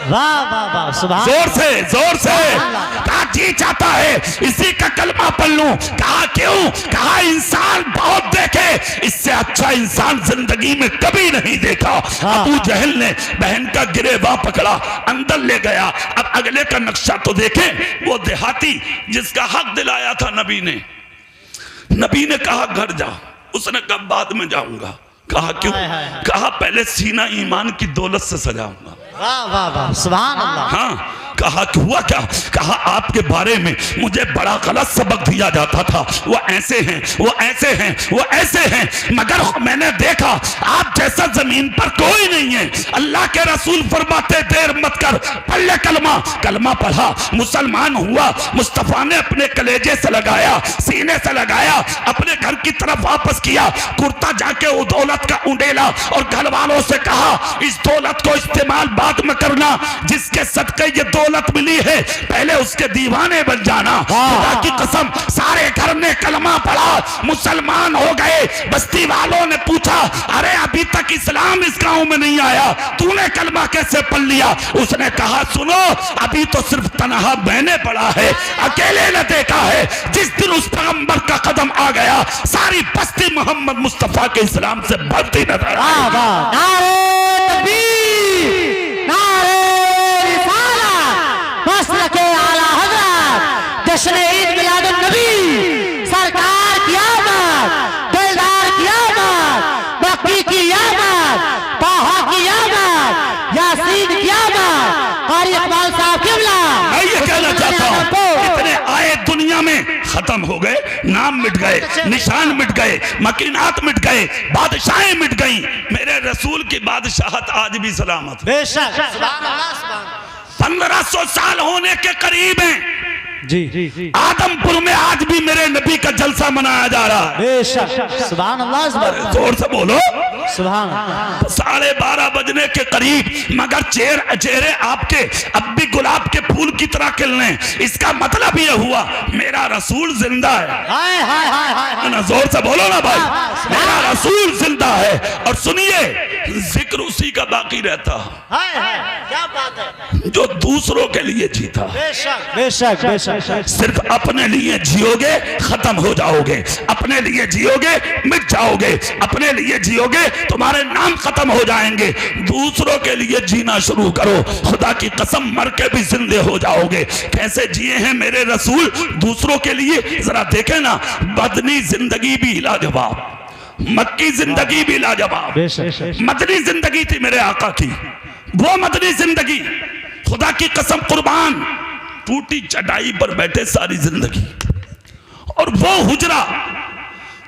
वाह वाह वाह, सुभान जोर से कहा जी चाहता है इसी का कलमा पढ़ लूं। कहा क्यों? कहा इंसान बहुत देखे, इससे अच्छा इंसान जिंदगी में कभी नहीं देखा। अबू जहल ने बहन का गिरेबान पकड़ा, अंदर ले गया। अब अगले का नक्शा तो देखें। वो देहाती जिसका हक दिलाया था नबी ने कहा घर जा। उसने कहा बाद में जाऊंगा। कहा क्यों? कहा पहले सीना ईमान की दौलत से सजाऊंगा। वाह वाह वाह, सुभान अल्लाह। हाँ, कहा हुआ क्या? कहा आपके बारे में मुझे बड़ा गलत सबक दिया जाता था, वो ऐसे हैं, वो ऐसे हैं, वो ऐसे हैं, मगर मैंने देखा आप जैसा जमीन पर कोई नहीं है। अल्लाह के रसूल फरमाते देर मत कर, पढ़ ले कलमा। कलमा पढ़ा, मुसलमान हुआ। मुस्तफा ने अपने कलेजे से लगाया, सीने से लगाया, अपने घर की तरफ वापस किया। कुर्ता जाके वो दौलत का उंडेला और घर वालों से कहा इस दौलत को इस्तेमाल बाद में करना, जिसके सदके ये दौलत मिली है पहले उसके दीवाने बन जाना। खुदा की कसम सारे घर ने कलमा पढ़ा, मुसलमान हो गए। बस्ती वालों ने पूछा अरे अभी तक इस्लाम इस गांव में नहीं आया, तूने कलमा कैसे पढ़ लिया? उसने कहा सुनो, अभी तो सिर्फ तनहा मैंने पढ़ा है, अकेले ने देखा है। जिस दिन उस पैगंबर का कदम आ गया सारी बस्ती मोहम्मद मुस्तफा के इस्लाम से भरती नजर आई। जश्न ईद मिलादुन नबी, सरकार की आमद, दिलदार की आमद, मक्की की आमद, ताहा की आमद, यासीन की आमद, और इकबाल साहब किबला। मैं ये कहना चाहता हूँ इतने आए दुनिया में खत्म हो गए, नाम मिट गए, निशान मिट गए, मकीनात मिट गए, बादशाहें मिट गई। मेरे रसूल की बादशाहत आज भी सलामत। बेशक, सुभान अल्लाह, सुभान। 1500 साल होने के करीब हैं। जी आदमपुर में आज भी मेरे नबी का जलसा मनाया जा रहा है। बेशक, सुभान अल्लाह, सुभान। जोर से बोलो सुभान। 12:30 बजने के करीब, मगर चेहरे आपके अब भी गुलाब के फूल की तरह खिलने। इसका मतलब यह हुआ मेरा रसूल जिंदा है। हाय हाय हाय हाय ना जोर से बोलो ना भाई, मेरा रसूल जिंदा है। और सुनिए, जिक्र उसी का बाकी रहता हाय हाय, क्या बात है, जो दूसरों के लिए जीता। बेशक बेशक बेशक। सिर्फ अपने लिए जियोगे खत्म हो जाओगे, अपने लिए जियोगे मिट जाओगे, अपने लिए जियोगे तुम्हारे नाम खत्म हो जाएंगे। दूसरों के लिए जीना शुरू करो, खुदा की कसम मर के भी जिंदे हो जाओगे। कैसे जिए हैं मेरे रसूल दूसरों के लिए, जरा देखें ना। बदनी जिंदगी भी लाजवाब, मक्की जिंदगी भी लाजवाब, मदनी जिंदगी थी मेरे आका की। वो मदनी जिंदगी, खुदा की कसम कुर्बान, टूटी चटाई पर बैठे सारी जिंदगी। और वो हुजरा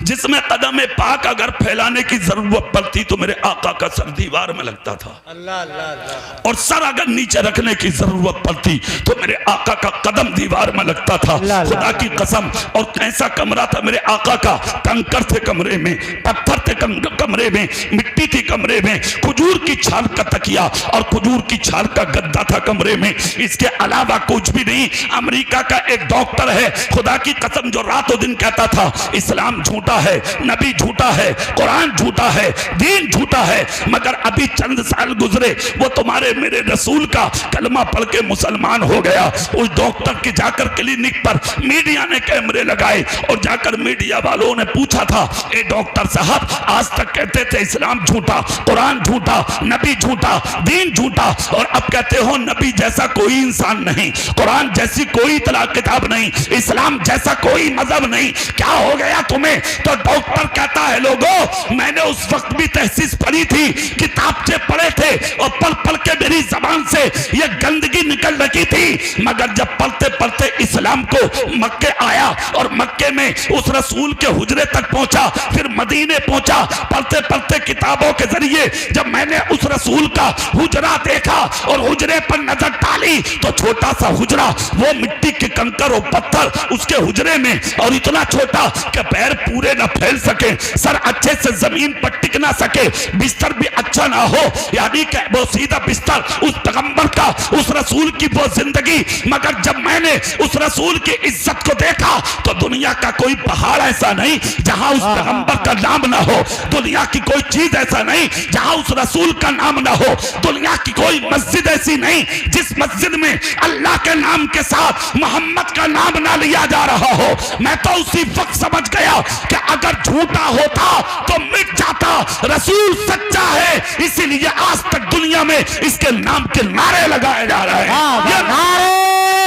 जिसमें कदम पाक अगर फैलाने की जरूरत पड़ती तो मेरे आका का सर दीवार में लगता था। अल्लाह अल्लाह अल्लाह। और सर अगर नीचे रखने की जरूरत पड़ती तो मेरे आका का कदम दीवार में लगता था। खुदा की कसम। और कैसा कमरा था मेरे आका का, कंकर थे कमरे में, पत्थर थे कमरे में, मिट्टी थी कमरे में, खजूर की छाल का तकिया और खजूर की छाल का गद्दा था कमरे में। इसके अलावा कुछ भी नहीं। अमेरिका का एक डॉक्टर है, खुदा की कसम, जो रातों दिन कहता था इस्लाम झूठा है, नबी झूठा है, कुरान झूठा है, दीन झूठा है। मगर अभी चंद साल गुजरे, वो तुम्हारे मेरे रसूल का कलमा पढ़ के मुसलमान हो गया। उस डॉक्टर के जाकर क्लिनिक पर मीडिया ने कैमरे लगाए और जाकर मीडिया वालों ने पूछा था, ए डॉक्टर साहब, आज तक कहते थे इस्लाम झूठा, कुरान झूठा, नबी झूठा, दीन झूठा, और अब कहते हो नबी जैसा कोई इंसान नहीं, कुरान जैसी कोई तला किताब नहीं, इस्लाम जैसा कोई मजहब नहीं, क्या हो गया तुम्हें? तो डॉक्टर कहता है, लोगों, मैंने उस वक्त भी तहसीस पढ़ी थी, किताबचे पढ़े थे और पढ़ पढ़ के मेरी जबान से ये गंदगी निकल रही थी। मगर जब पढ़ते पढ़ते इस्लाम को मक्के आया और मक्के में उस रसूल के हुजरे तक पहुंचा, फिर मदीने पहुंचा, पढ़ते पढ़ते किताबों के जरिए जब मैंने उस रसूल का हुजरा देखा और हुजरे पर नजर डाली तो छोटा सा हुजरा, वो मिट्टी के कंकर और पत्थर उसके हुजरे में, और इतना छोटा कि पैर पूरे न फैल सके, सर अच्छे से जमीन पर टिक ना सके, बिस्तर भी अच्छा ना हो, यानी कि वो सीधा बिस्तर उस पैगंबर का, उस रसूल की वो जिंदगी। मगर जब मैंने उस रसूल की इज्जत को देखा तो दुनिया का कोई पहाड़ ऐसा नहीं जहां उस पैगंबर का नाम ना हो, दुनिया की कोई चीज ऐसा नहीं जहां उस रसूल का नाम ना हो, दुनिया की कोई मस्जिद ऐसी नहीं जिस मस्जिद में अल्लाह के नाम के साथ मोहम्मद का नाम ना लिया जा रहा हो। मैं तो उसी वक्त समझ गया कि अगर झूठा होता तो मिट जाता, रसूल सच्चा है, इसीलिए आज तक दुनिया में इसके नाम के नारे लगाए जा रहे हैं। ये नारे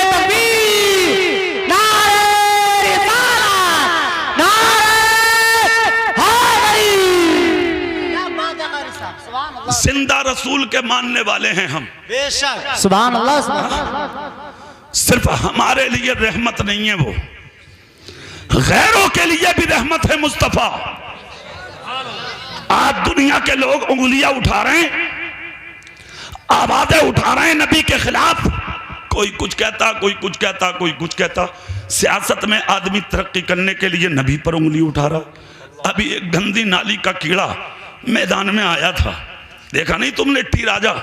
तकबीर, नारे रिसालत, नारे हैदरी। क्या बात है कारी साहब, सुभान अल्लाह। जिंदा रसूल के मानने वाले हैं हम, बेशक, सुभान अल्लाह सुभान अल्लाह। सिर्फ हमारे लिए रहमत नहीं है, वो गैरों के लिए भी रहमत है मुस्तफा। आज दुनिया के लोग उंगलियां उठा रहे हैं, आवाजें उठा रहे हैं नबी के खिलाफ, कोई कुछ कहता, कोई कुछ कहता, कोई कुछ कहता। सियासत में आदमी तरक्की करने के लिए नबी पर उंगली उठा रहा। अभी एक गंदी नाली का कीड़ा मैदान में आया था, देखा नहीं तुमने? टी राजा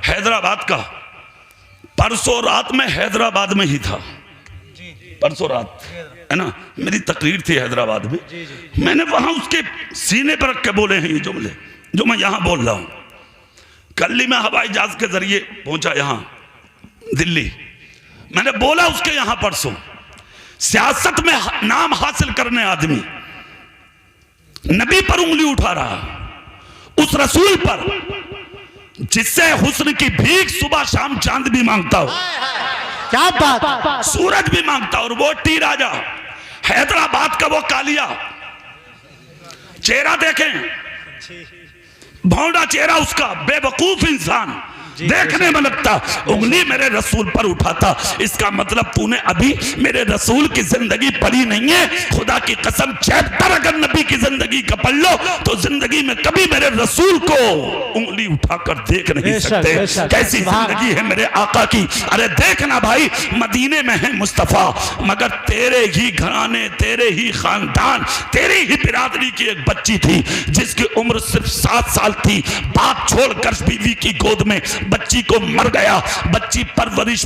हैदराबाद का, परसों रात में हैदराबाद में ही था, परसों रात है ना, मेरी तकरीर थी हैदराबाद में। मैंने वहां उसके सीने पर रख के बोले हैं ये जुमले जो मैं यहां बोल रहा हूं। कल ही मैं हवाई जहाज के जरिए पहुंचा यहां दिल्ली, मैंने बोला उसके यहां परसों, सियासत में नाम हासिल करने आदमी नबी पर उंगली उठा रहा, उस रसूल पर जिससे हुस्न की भीख सुबह शाम चांद भी मांगता हो, क्या बात, सूरज भी मांगता, और वो टी राजा हैदराबाद का, वो कालिया चेहरा देखें, भौंडा चेहरा उसका, बेवकूफ इंसान देखने में लगता, उंगली मेरे रसूल पर उठाता। इसका मतलब तूने अभी मेरे रसूल की जिंदगी पढ़ी नहीं है। खुदा की कसम, चैप्टर अगर नबी की जिंदगी का पढ़ लो तो जिंदगी में कभी मेरे रसूल को उंगली उठाकर देख नहीं सकते। कैसी जिंदगी है मेरे आका की। अरे देखना भाई, मदीने में है मुस्तफा, मगर तेरे ही घराने, तेरे ही खानदान, तेरी ही बिरादरी की एक बच्ची थी जिसकी उम्र सिर्फ 7 साल थी, बाप छोड़कर बीवी की गोद में बच्ची को मर गया। बच्ची परवरिश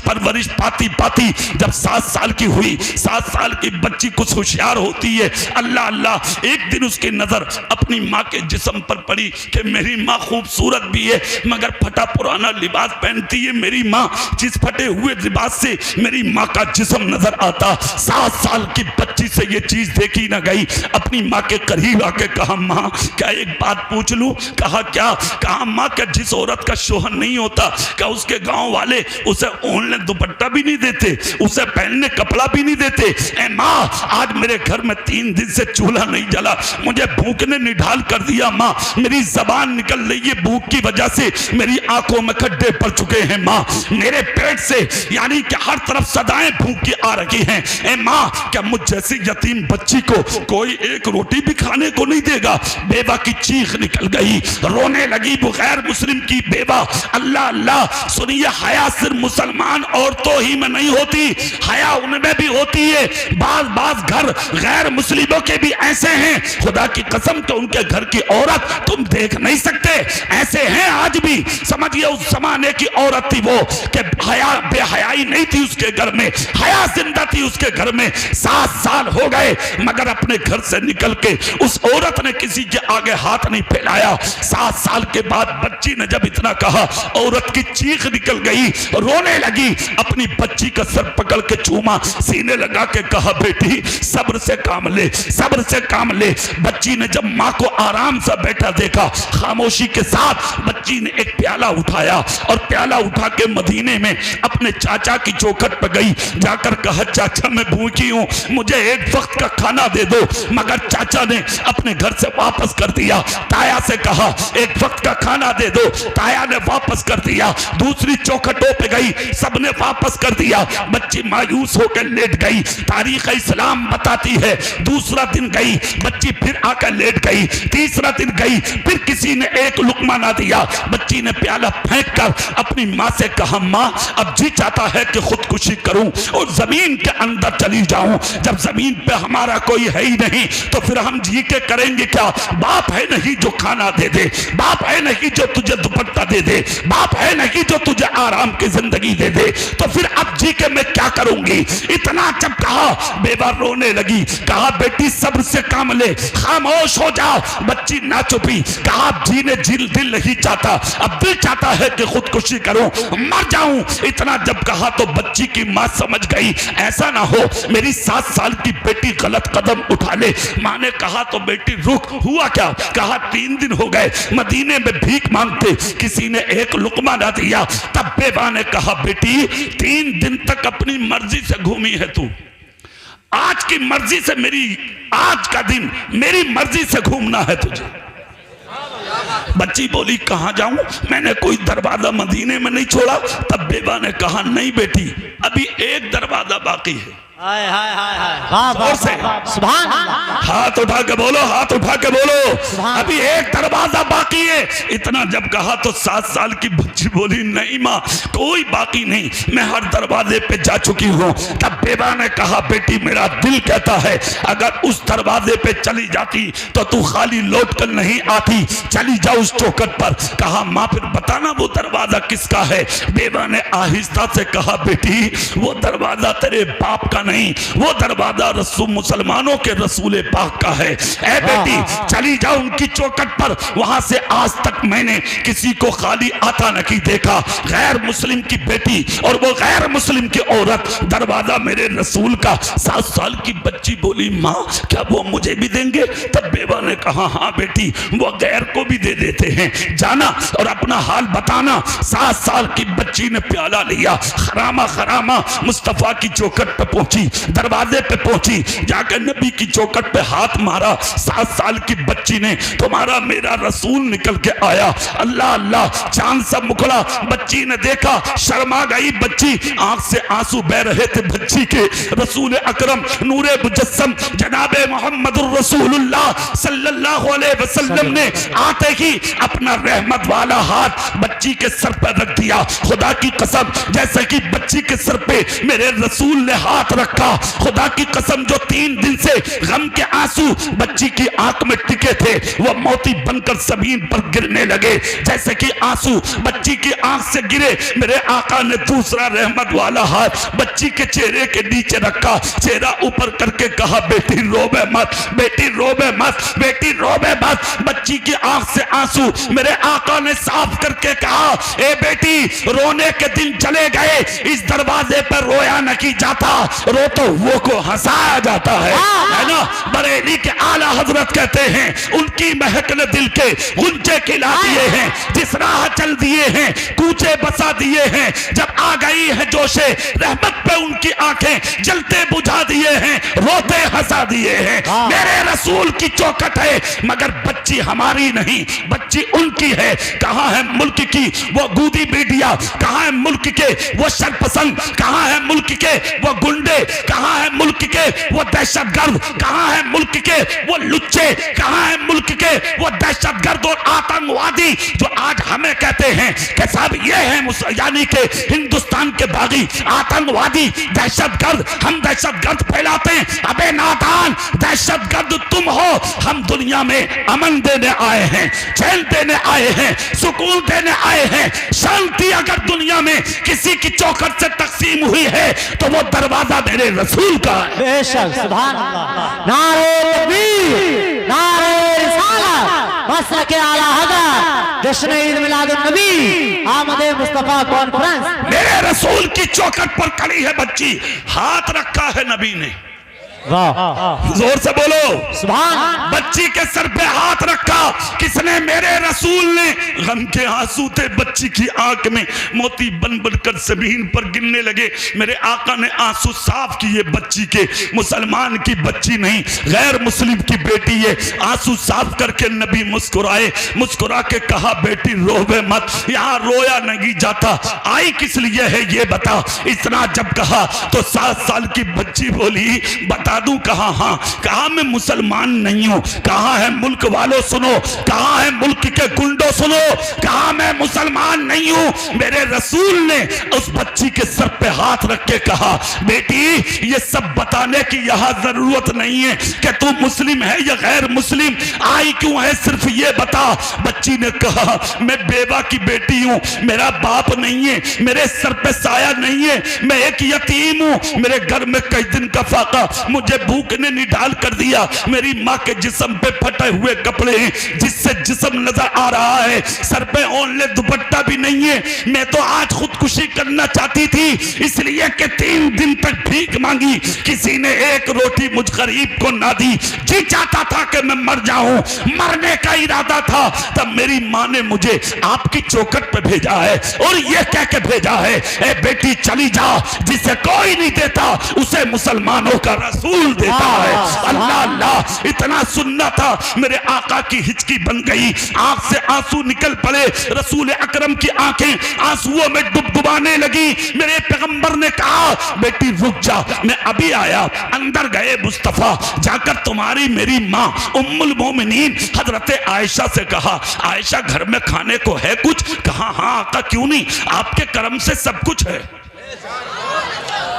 पाती पाती जब 7 साल की हुई, 7 साल की बच्ची कुछ होशियार होती है, अल्लाह अल्लाह, एक दिन उसकी नजर अपनी माँ के जिस्म पर पड़ी कि मेरी माँ खूबसूरत भी है मगर फटा पुराना लिबास पहनती है। मेरी माँ, जिस फटे हुए लिबास से मेरी माँ का जिस्म नजर आता। 7 साल की बच्ची से ये चीज देखी ना गई। अपनी माँ के करीब आके कहा, माँ क्या एक बात पूछ लूं? कहा क्या? कहा माँ क्या जिस औरत का शोहर नहीं होता, क्या उसके गांव वाले उसे ओढ़ने दुपट्टा भी नहीं देते, उसे पहनने कपड़ा भी नहीं देते? ए माँ, आज मेरे घर में 3 दिन से चूल्हा नहीं जला, मुझे भूख ने निढाल कर दिया। माँ, मेरी जबान निकल रही है भूख की वजह से, मेरी आंखों में खड्डे पड़ चुके हैं। माँ, मेरे पेट से यानी कि हर तरफ सदाएं भूख की आ रही हैं। ए माँ, क्या मुझ जैसी यतीम बच्ची को कोई एक रोटी भी खाने को नहीं देगा? बेवा की चीख निकल गई, रोने लगी वो गैर मुस्लिम की बेवा। अल्लाह अल्लाह, सुनिए, हया सिर्फ मुसलमान औरतों ही में नहीं होती, हया उनमें भी होती है। बाज घर गैर मुस्लिमों के भी ऐसे हैं, खुदा की कसम, तो उनके घर की औरत तुम देख नहीं सकते, ऐसे हैं आज भी। समझिए उस जमाने की औरत थी वो कि हया बेहयाई नहीं थी उसके घर में, हया जिंदा थी उसके घर में। 7 साल हो गए मगर अपने घर से निकल के उस औरत ने किसी के आगे हाथ नहीं फैलाया। 7 साल के बाद बच्ची ने जब इतना कहा, औरत की चीख निकल गई, रोने लगी, अपनी बच्ची का सर पकड़ के चूमा, सीने लगा के कहा, बेटी सब्र से काम ले, सब्र से काम ले। बच्ची ने जब माँ को आराम से बैठा देखा, खामोशी के साथ बच्ची ने एक प्याला उठाया और प्याला उठा के मदीने में अपने चाचा की चौखट पर गई, जाकर कहा, चाचा मैं भूखी हूँ, मुझे एक वक्त का खाना दे दो। मगर चाचा ने अपने घर से वापस कर दिया। ताया से कहा, एक वक्त का खाना दे दो, ताया ने वापस कर दिया। दूसरी चौखटों पे गई, सबने वापस कर दिया। बच्ची मायूस होकर लेट गई। तारीख इस्लाम बताती है, दूसरा दिन गई बच्ची, फिर आकर लेट गई। तीसरा दिन गई, फिर किसी ने एक लुकमा ना दिया। बच्ची ने प्याला फेंक कर अपनी माँ से कहा, माँ अब जी चाहता है कि खुदकुशी करूं और जमीन के अंदर चली जाऊं। जब जमीन पे हमारा कोई है ही नहीं तो फिर हम जी के करेंगे क्या? बाप है नहीं जो खाना दे दे, बाप है नहीं जो तुझे दुपट्टा दे दे, बाप है नहीं जो तुझे आराम की जिंदगी दे दे, तो फिर अब जी के मैं क्या करूंगी? इतना जब कहा, बेवा रोने लगी। कहा, बेटी सब्र से काम ले, खामोश हो जाओ। बच्ची ना चुपी। कहा, जी ने दिल नहीं चाहता, अब दिल चाहता है कि खुदकुशी करूं, मर जाऊं। इतना जब कहा तो बच्ची की मां समझ गई, ऐसा ना हो मेरी 7 साल की बेटी गलत कदम उठा ले। मां ने कहा, तो बेटी रुक, हुआ क्या? कहा, 3 दिन हो गए मदीने में भीख मांगते, किसी ने एक लुकमा ना दिया। तब बेवा ने कहा, बेटी 3 दिन तक अपनी मर्जी से घूमी है तू, आज की मर्जी से आज का दिन मेरी मर्जी से घूमना है तुझे। बच्ची बोली, कहां जाऊं? मैंने कोई दरवाजा मदीने में नहीं छोड़ा। तब बेवा ने कहा, नहीं बेटी, अभी एक दरवाजा बाकी है। हाय हाय हाय हाय, जोर से सुभान अल्लाह, हाथ उठा के बोलो, हाथ उठा के बोलो, अभी एक दरवाजा बाकी है। इतना जब कहा तो 7 साल की बच्ची बोली, नहीं माँ कोई बाकी नहीं, मैं हर दरवाजे पे जा चुकी हूँ। तब बेवा ने कहा, बेटी मेरा दिल कहता है अगर उस दरवाजे पे चली जाती तो तू खाली लौट कर नहीं आती, चली जाओ उस चौखट पर। कहा, माँ फिर बताना वो दरवाजा किसका है? बेवा ने आहिस्ता से कहा, बेटी वो दरवाजा तेरे बाप का नहीं, वो दरवाजा रसूल मुसलमानों के रसूल पाक का है। ऐ बेटी चली जाओ उनकी चौखट पर, वहां से आज तक मैंने किसी को खाली आता नहीं देखा। गैर मुस्लिम की बेटी और वो गैर मुस्लिम की औरत, दरवाजा मेरे रसूल का। 7 साल की बच्ची बोली, माँ क्या वो मुझे भी देंगे? तब बेवा ने कहा, हाँ बेटी वो गैर को भी दे देते हैं, जाना और अपना हाल बताना। 7 साल की बच्ची ने प्याला लिया, खरामा खरामा मुस्तफा की चौखट पे पहुंची, दरवाजे पे पहुंची, जाकर नबी की चौखट पे हाथ मारा। 7 साल की बच्ची ने, तुम्हारा मेरा रसूल निकल के आया। अल्लाह अल्लाह, चांद सा मुखड़ा। बच्ची ने देखा, शर्मा गई बच्ची, आंख से आंसू बह रहे थे बच्ची के। रसूल अकरम नूरे मुजस्सम जनाबे मोहम्मदुर रसूलुल्लाह सल्लल्लाहु अलैहि वसल्लम ने आते ही अपना रहमत वाला हाथ बच्ची के सर पर रख दिया। खुदा की कसम, जैसे कि बच्ची के सर पे मेरे रसूल ने हाथ रखा। खुदा की कसम, जो 3 दिन से गम के आंसू बच्ची की आंख में टिके थे वो मोती बनकर जमीन पर गिरने लगे। जैसे कि आंसू बच्ची की आंख से गिरे, मेरे आका ने दूसरा रहमत वाला हाथ बच्ची के चेहरे के नीचे रखा, चेहरा ऊपर करके कहा, बेटी रोवे मत, बेटी रोवे मत, बेटी रोवे मत। बच्ची की आंख से आंसू मेरे आका ने साफ करके कहा, ए बेटी, रोने के दिन चले गए, इस दरवाजे पर रोया नहीं जाता, रो तो वो को हंसाया जाता है ना। बरेली के आला हजरत कहते हैं, उनकी महक ने दिल के गुंजे खिला दिए हैं, जिस राह चल दिए हैं कूचे बसा दिए हैं। जब आ गई है जोशे रहमत पे उनकी आंखें जलते बुझा दिए हैं, रोते हंसा दिए हैं। मेरे रसूल की चौखट है मगर बच्ची हमारी नहीं, बच्ची उनकी है। कहां है मुल्क की वो गूदी मीडिया, कहां है मुल्क के वो शरपसंद, कहां है मुल्क के वो गुंडे, कहां है मुल्क के वो दहशतगर्द, कहां है मुल्क के वो लुच्चे, कहां है मुल्क के वो दहशतगर्द और आतंकवादी जो आज हमें कहते हैं कि साहब ये है यानी कि हिंदुस्तान के बागी आतंकवादी दहशतगर्द, हम दहशतगर्द फैलाते हैं। अबे नादान, दहशतगर्द तुम हो, हम दुनिया में अमन देने आए हैं, चैन देने आए हैं, सुकून देने आए हैं। शांति अगर दुनिया में किसी की चौखट से तकसीम हुई है तो वो दरवाजा मेरे रसूल का है। बेशक, सुभान अल्लाह। नारे तकबीर, नारे रिसालत, मसलक आला हज़रत, जश्न ईद मिलादुन नबी, आमदे मुस्तफा कॉन्फ्रेंस। मेरे रसूल की चौखट पर खड़ी है बच्ची, हाथ रखा है नबी ने, जोर से बोलो सुभान। बच्ची के सर पे हाथ रखा किसने? मेरे रसूल ने। गम के आंसू थे बच्ची की आंख में, मोती बन बनकर जमीन पर गिरने लगे। मेरे आका ने आंसू साफ किए बच्ची के, मुसलमान की बच्ची नहीं, गैर मुस्लिम की बेटी है। आंसू साफ करके नबी मुस्कुराए, मुस्कुरा के कहा, बेटी रोवे मत, यहाँ रोया नहीं जाता, आई किस लिए है ये बता। इतना जब कहा तो 7 साल की बच्ची बोली, बता दूं कहा? हाँ। कहा मैं मुसलमान नहीं हूं। कहा है मुल्क वालों सुनो, कहा है मुल्क के गुंडों सुनो, कहा मैं मुसलमान नहीं हूं। मेरे रसूल ने उस बच्ची के सर पे हाथ रख के कहा, बेटी ये सब बताने की यहां जरूरत नहीं है कि तू मुस्लिम है या गैर मुस्लिम, आई क्यों है सिर्फ ये बता। बच्ची ने कहा, मैं बेवा की बेटी हूं, मेरा बाप नहीं है, मेरे सर पे साया नहीं है, मैं एक यतीम हूं, मेरे घर में कई दिन का फाका, मुझे भूख ने निडाल कर दिया, मेरी माँ के जिस्म पे फटे हुए कपड़े हैं जिससे जिस्म नजर आ रहा है, सर पे ओढ़ने दुपट्टा भी नहीं है। मैं तो आज खुदकुशी करना चाहती थी इसलिए कि 3 दिन तक भीख मांगी, किसी ने एक रोटी मुझ गरीब को ना दी। जी चाहता था कि मैं मर जाऊं, मरने का इरादा था, तब मेरी माँ ने मुझे आपकी चौखट पे भेजा है और ये कह के भेजा है, ए बेटी चली जा, जिसे कोई नहीं देता उसे मुसलमानों का रसूल देता है। अल्लाह अल्लाह, इतना सुनना था, मेरे आका की हिचकी बन गई, आंख से आंसू निकल पड़े, रसूल अकरम की आंखें आंसुओं में डुबडुबाने लगी। मेरे पैगंबर ने कहा, बेटी रुक जा, मैं अभी आया। अंदर गए मुस्तफा, जाकर तुम्हारी मेरी माँ उम्मुल मोमिनीन हजरत आयशा से कहा, आयशा घर में खाने को है कुछ? कहा हाँ आका, क्यों नहीं, आपके करम से सब कुछ है।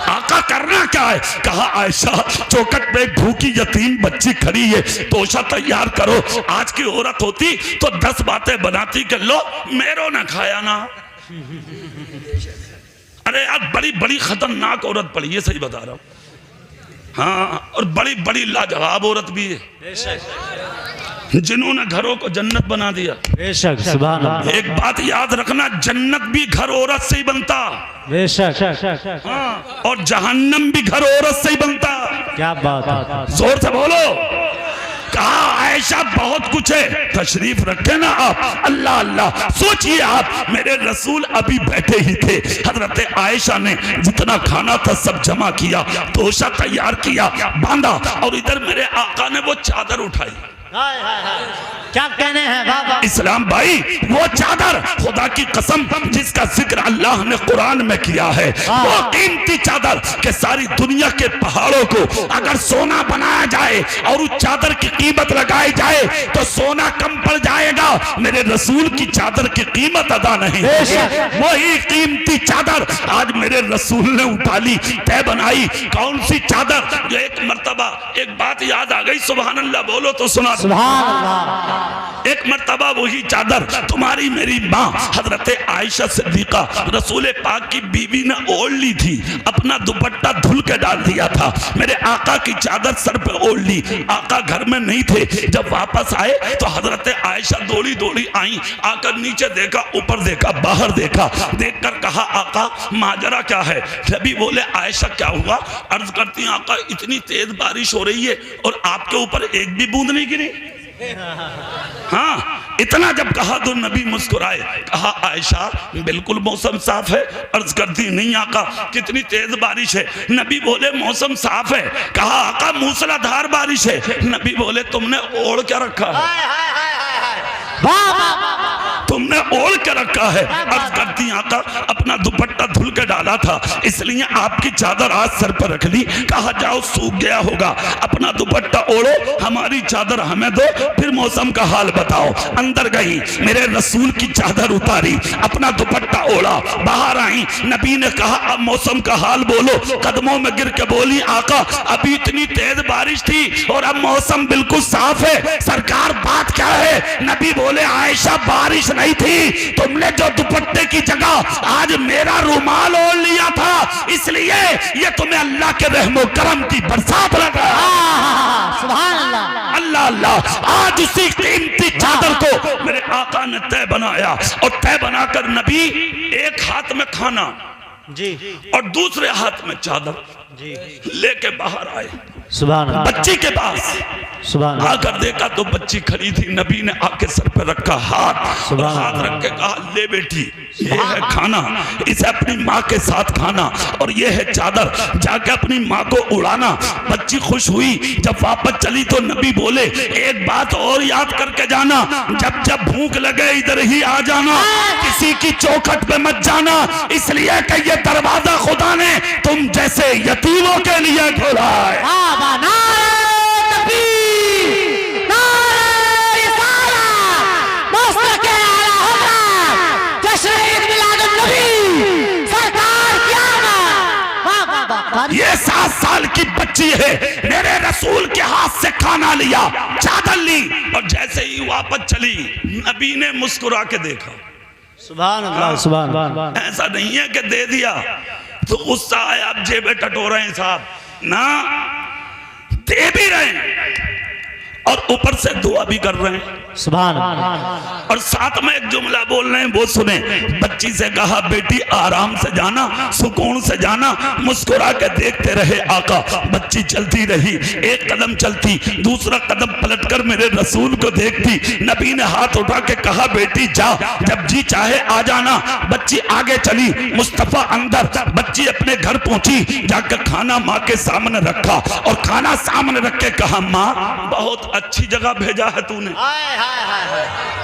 आका करना क्या है? कहा आयशा चौखट पे भूखी यतीम बच्ची खड़ी है, तोशा तैयार करो। आज की औरत होती तो 10 बातें बनाती कि लो मेरो ना खाया ना। अरे यार बड़ी बड़ी खतरनाक औरत पड़ी है, सही बता रहा हूं। हाँ, और बड़ी बड़ी लाजवाब औरत भी है जिन्होंने घरों को जन्नत बना दिया। बेशक, सुभान अल्लाह। एक बात याद रखना, जन्नत भी घर औरत से ही बनता। बेशक। हाँ, और जहन्नम भी घर औरत से ही बनता। क्या बात है, जोर से बोलो। कहा आयशा बहुत कुछ है, तशरीफ रखे ना आप। अल्लाह अल्लाह, सोचिए आप, मेरे रसूल अभी बैठे ही थे, हजरत आयशा ने जितना खाना था सब जमा किया, तोशा तैयार किया, बांधा, और इधर मेरे आका ने वो चादर उठाई। क्या कहने हैं बाबा? इस्लाम भाई वो चादर खुदा की कसम जिसका जिक्र अल्लाह ने कुरान में किया है, वो कीमती चादर के सारी दुनिया के पहाड़ों को अगर सोना बनाया जाए और उस चादर की कीमत लगाई जाए तो सोना कम पड़ जाएगा, मेरे रसूल की चादर की कीमत अदा नहीं होगी। वही कीमती चादर आज मेरे रसूल ने उठा ली, तय बनाई। कौन सी चादर? जो एक मर्तबा एक बात याद आ गई, सुभान अल्लाह बोलो तो सुना। सुभान अल्लाह। एक मर्तबा वही चादर तुम्हारी मेरी माँ हजरत आयशा सिद्दीका रसूल पाक की बीवी ने ओढ़ ली थी, अपना दुपट्टा धुल के डाल दिया था, मेरे आका की चादर सर पे ओढ़ ली। आका घर में नहीं थे, जब वापस आए तो हजरत आयशा दौड़ी दौड़ी आई, आकर नीचे देखा, ऊपर देखा, बाहर देखा, देखकर कहा आका माजरा क्या है? नबी बोले आयशा क्या हुआ? अर्ज करती हैं आका इतनी तेज बारिश हो रही है और आपके ऊपर एक भी बूंद नहीं गिरी। हाँ, इतना जब कहा तो नबी मुस्कुराए, कहा आयशा बिल्कुल मौसम साफ है। अर्ज करती नहीं आका कितनी तेज बारिश है? नबी बोले मौसम साफ है। कहा आका मूसलाधार बारिश है। नबी बोले तुमने ओढ़ क्या रखा है? तुमने ओढ़ के रखा है। अर्ज करती आका अपना दुपट्टा धुल के डाला था, इसलिए आपकी चादर आज सर पर रख ली। कहा जाओ सूख गया होगा, अपना दुपट्टा ओढ़ो, हमारी चादर हमें दो, फिर मौसम का हाल बताओ। अंदर गई, मेरे रसूल की चादर उतारी, अपना दुपट्टा ओढ़ा, बाहर आई। नबी ने कहा अब मौसम का हाल बोलो। कदमों में गिर के बोली आका अभी इतनी तेज बारिश थी और अब मौसम बिल्कुल साफ है, सरकार बात क्या है? नबी बोले आयशा बारिश नहीं थी, तुमने जो दुपट्टे की जगह आज मेरा रुमाल ओढ़ लिया था, इसलिए ये तुम्हें अल्लाह के रहमो करम की बरसात लगा। सुभान अल्लाह। अल्लाह अल्लाह। आज उसी कीमती चादर को मेरे आका ने तय बनाया और तय बनाकर नबी एक हाथ में खाना जी और दूसरे हाथ में चादर जी लेके बाहर आए सुभान अल्लाह। बच्ची के पास। सुभान अल्लाह। आकर देखा तो बच्ची खड़ी थी, नबी ने आके सर पे रखा हाथ, हाथ रख के कहा ले बेटी ये है खाना, इसे अपनी माँ के साथ खाना, और ये है चादर, जाके अपनी माँ को उड़ाना। बच्ची खुश हुई। जब वापस चली तो नबी बोले एक बात और याद करके जाना, जब जब भूख लगे इधर ही आ जाना, किसी की चौखट पे मत जाना, इसलिए कि ये दरवाजा खुदा ने तुम जैसे यतीमों के लिए खोला है। ये 7 साल की बच्ची है, मेरे रसूल के हाथ से खाना लिया, चादर ली, और जैसे ही वापस चली नबी ने मुस्कुरा के देखा। सुभान अल्लाह। सुभान अल्लाह। ऐसा नहीं है कि दे दिया तो गुस्सा आया अब जेबे टटोरे हैं साहब, ना, दे भी रहे हैं और ऊपर से दुआ भी कर रहे हैं। सुभान अल्लाह। और साथ में एक जुमला बोल रहे हैं, वो सुने। बच्ची से कहा बेटी आराम से जाना, सुकून से जाना, मुस्कुरा के देखते रहे आका। बच्ची चलती रही, एक कदम चलती, दूसरा कदम पलटकर मेरे रसूल को देखती। नबी ने हाथ उठा के कहा बेटी जा, जब जी चाहे आ जाना। बच्ची आगे चली, मुस्तफा अंदर। बच्ची अपने घर पहुंची, जाकर खाना माँ के सामने रखा और खाना सामने रख के कहा माँ बहुत अच्छी जगह भेजा है तूने।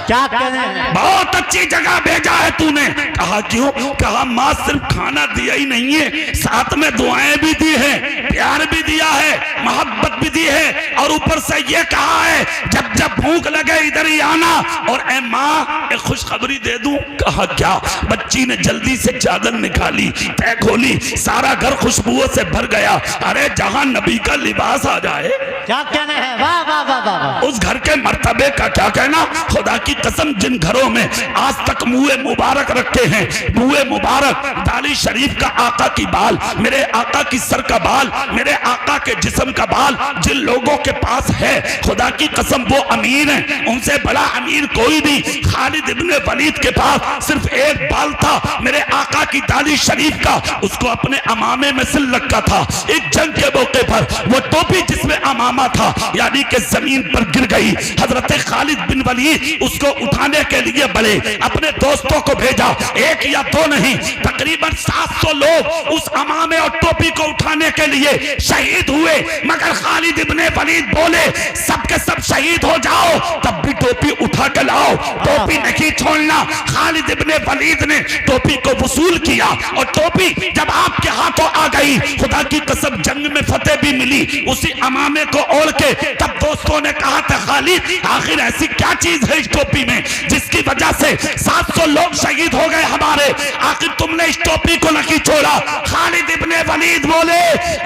क्या कहने हैं? बहुत अच्छी जगह भेजा है तूने। कहा क्यों? कहा माँ सिर्फ खाना दिया ही नहीं है, साथ में दुआएं भी दी है, प्यार भी दिया है, मोहब्बत भी दी है, और ऊपर से ये कहा है जब जब भूख लगे इधर ही आना। और ए माँ एक खुशखबरी दे दूं। कहा क्या? बच्ची ने जल्दी से चादर निकाली, तय खोली, सारा घर खुशबुओं से भर गया। अरे जहां नबी का लिबास आ जाए, क्या कहने हैं? वाह वाह वाह वाह। उस घर के मर्तबे का क्या कहना। खुदा की कसम जिन घरों में आज तक मुए मुबारक रखे हैं, मुए मुबारक दाली शरीफ का आका की बाल, मेरे आका की सर का बाल, मेरे आका के जिस्म का बाल जिन लोगों के पास है, खुदा की कसम वो अमीर हैं, उनसे बड़ा अमीर कोई नहीं। खालिद इब्ने वलीद के पास सिर्फ एक बाल था, मेरे आका की दाली शरीफ का, उसको अपने अमामे में सिल रखा था। एक जंग के मौके पर वो टोपी जिसमें अमामा था यानी कि जमीन पर गिर गई। हजरत खालिद बिन वलीद उसको उठाने के लिए बड़े अपने दोस्तों को भेजा, एक या दो नहीं, तकरीबन 700 लोग उस अमामे और टोपी को उठाने के लिए शहीद हुए। मगर खालिद इब्ने वलीद बोले सबके सब शहीद हो जाओ, तब भी टोपी उठा के लाओ, टोपी नहीं छोड़ना। खालिद इब्ने वलीद ने टोपी को वसूल किया और टोपी जब आपके हाथों आ गई, खुदा की कसम जंग में फतेह भी मिली उसी अमामे को ओढ़ के। तब दोस्तों ने कहा था खालिद आखिर ऐसी क्या चीज है इस टोपी में जिसकी वजह से 700 लोग शहीद हो गए हमारे, आखिर तुमने इस टोपी को नहीं छोड़ा। खालिद इब्ने वलीद बोले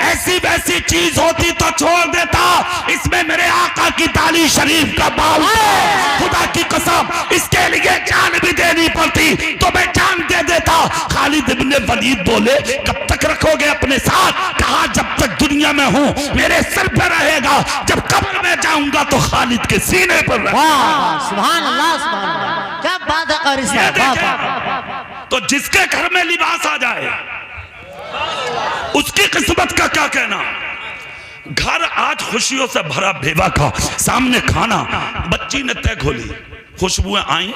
ऐसी वैसी चीज होती तो छोड़ देता, इसमें मेरे आका की ताली शरीफ का बाल था, खुदा की कसम इसके लिए जान भी देनी पड़ती तो मैं जान दे देता। खालिद इब्ने वलीद बोले कब तक रखोगे अपने साथ? कहा जब तक दुनिया में हूं मेरे सिर पर रहेगा, जब कब्र में जाऊंगा तो खालिद के सीने पर रहेगा। सुभान अल्लाह, सुभान अल्लाह, क्या बात है कारी साहब। तो जिसके घर में लिबास आ जाए उसकी किस्मत का क्या कहना। घर आज खुशियों से भरा बेवा का, सामने खाना, बच्ची ने तय खोली, खुशबुएं आई,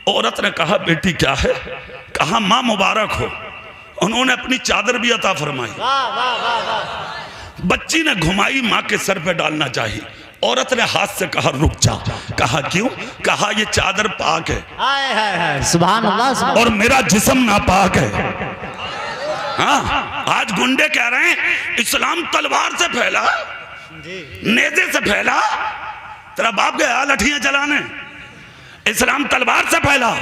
औरत ने कहा बेटी क्या है? कहा मां मुबारक हो। उन्होंने अपनी चादर भी अता फरमाई, बच्ची ने घुमाई, मां के सर पे डालना चाहिए, औरत ने हाथ से कहा रुक जा। कहा क्यों? कहा ये चादर पाक है सुभान अल्लाह, और मेरा जिस्म नापाक है। हाँ, आज गुंडे कह रहे हैं इस्लाम तलवार से फैला, नेज़े से फैला, तेरा बाप गया लठियां चलाने, इस्लाम तलवार से फैला।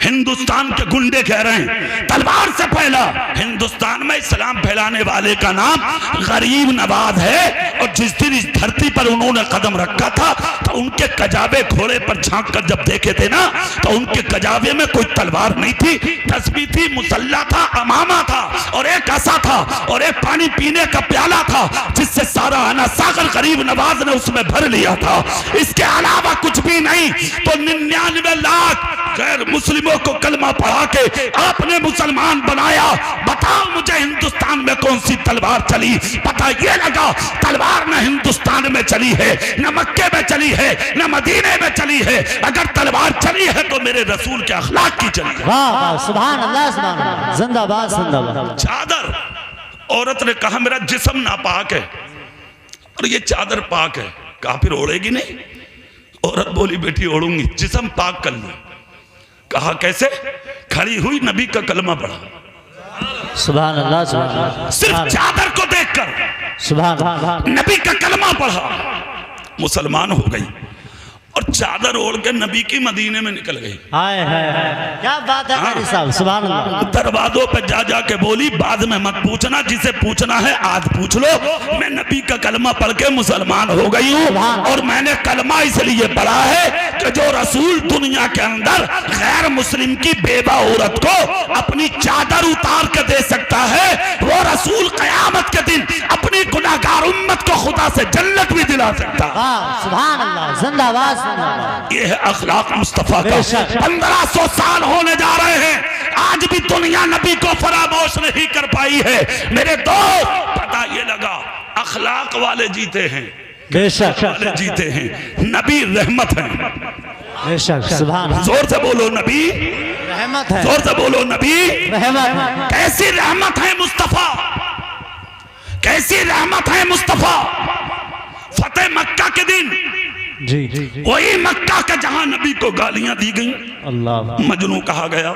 हिंदुस्तान के गुंडे कह रहे हैं तलवार से फैला। हिंदुस्तान में इस्लाम फैलाने वाले का नाम गरीब नवाज है, और जिस दिन इस धरती पर उन्होंने कदम रखा था तो उनके कजाबे घोड़े पर झांक कर जब देखे थे ना तो उनके कजाबे में कोई तलवार नहीं थी, तस्बीह थी, मुसल्ला था, अमामा था, और एक आसा था, और एक पानी पीने का प्याला था जिससे सारा आना सागर गरीब नवाज ने उसमें भर लिया था। इसके अलावा कुछ भी नहीं। तो 99 लाख गैर मुस्लिमों को कलमा पढ़ा के आपने मुसलमान बनाया। बताओ मुझे हिंदुस्तान में कौन सी तलवार चली? पता ये लगा तलवार न हिंदुस्तान में चली है, न मक्के में चली है, न मदीने में चली है। अगर तलवार चली है तो मेरे रसूल के अखलाक की चली है। वाह सुभान अल्लाह, सुभान अल्लाह, जिंदाबाद जिंदाबाद। चादर, औरत ने कहा मेरा जिस्म नापाक है और ये चादर पाक है। कहा फिर ओढ़ेगी नहीं? औरत बोली बेटी ओढ़ूंगी, जिस्म पाक कर लो। कहा कैसे? खड़ी हुई, नबी का कलमा पढ़ा, सुभान अल्लाह, सुभान अल्लाह, सिर्फ चादर को देखकर सुभान अल्लाह, नबी का कलमा पढ़ा, मुसलमान हो गई और चादर ओढ़ के नबी की मदीने में निकल गई। हाय हाय हाय, क्या बात है कारी साहब, सुभान अल्लाह। दरवाजों पे जा जा के बोली बाद में मत पूछना, जिसे पूछना है आज पूछ लो। मैं नबी का कलमा पढ़ के मुसलमान हो गई हूँ, और मैंने कलमा इसलिए पढ़ा है कि जो रसूल दुनिया के अंदर गैर मुस्लिम की बेवा औरत को अपनी चादर उतार के दे सकता है, वो रसूल कयामत के दिन अपनी गुनाहगार उम्मत को खुदा से जन्नत भी दिला सकता है। सुभान अल्लाह, जिंदाबाद। ये है अखलाक मुस्तफा का। 1500 साल होने जा रहे हैं, आज भी दुनिया नबी को फरामोश नहीं कर पाई है। मेरे दोस्त, पता ये लगा अखलाक वाले जीते हैं, बेशक वाले जीते हैं। नबी रहमत है, बेशक, सुभान। जोर से बोलो नबी रहमत है, जोर से बोलो नबी रहमत। कैसी रहमत है मुस्तफा, कैसी रहमत है मुस्तफा। फतेह मक्का के दिन जी, वही मक्का का जहां नबी को गालियां दी गई, अल्लाह, मजनू कहा गया,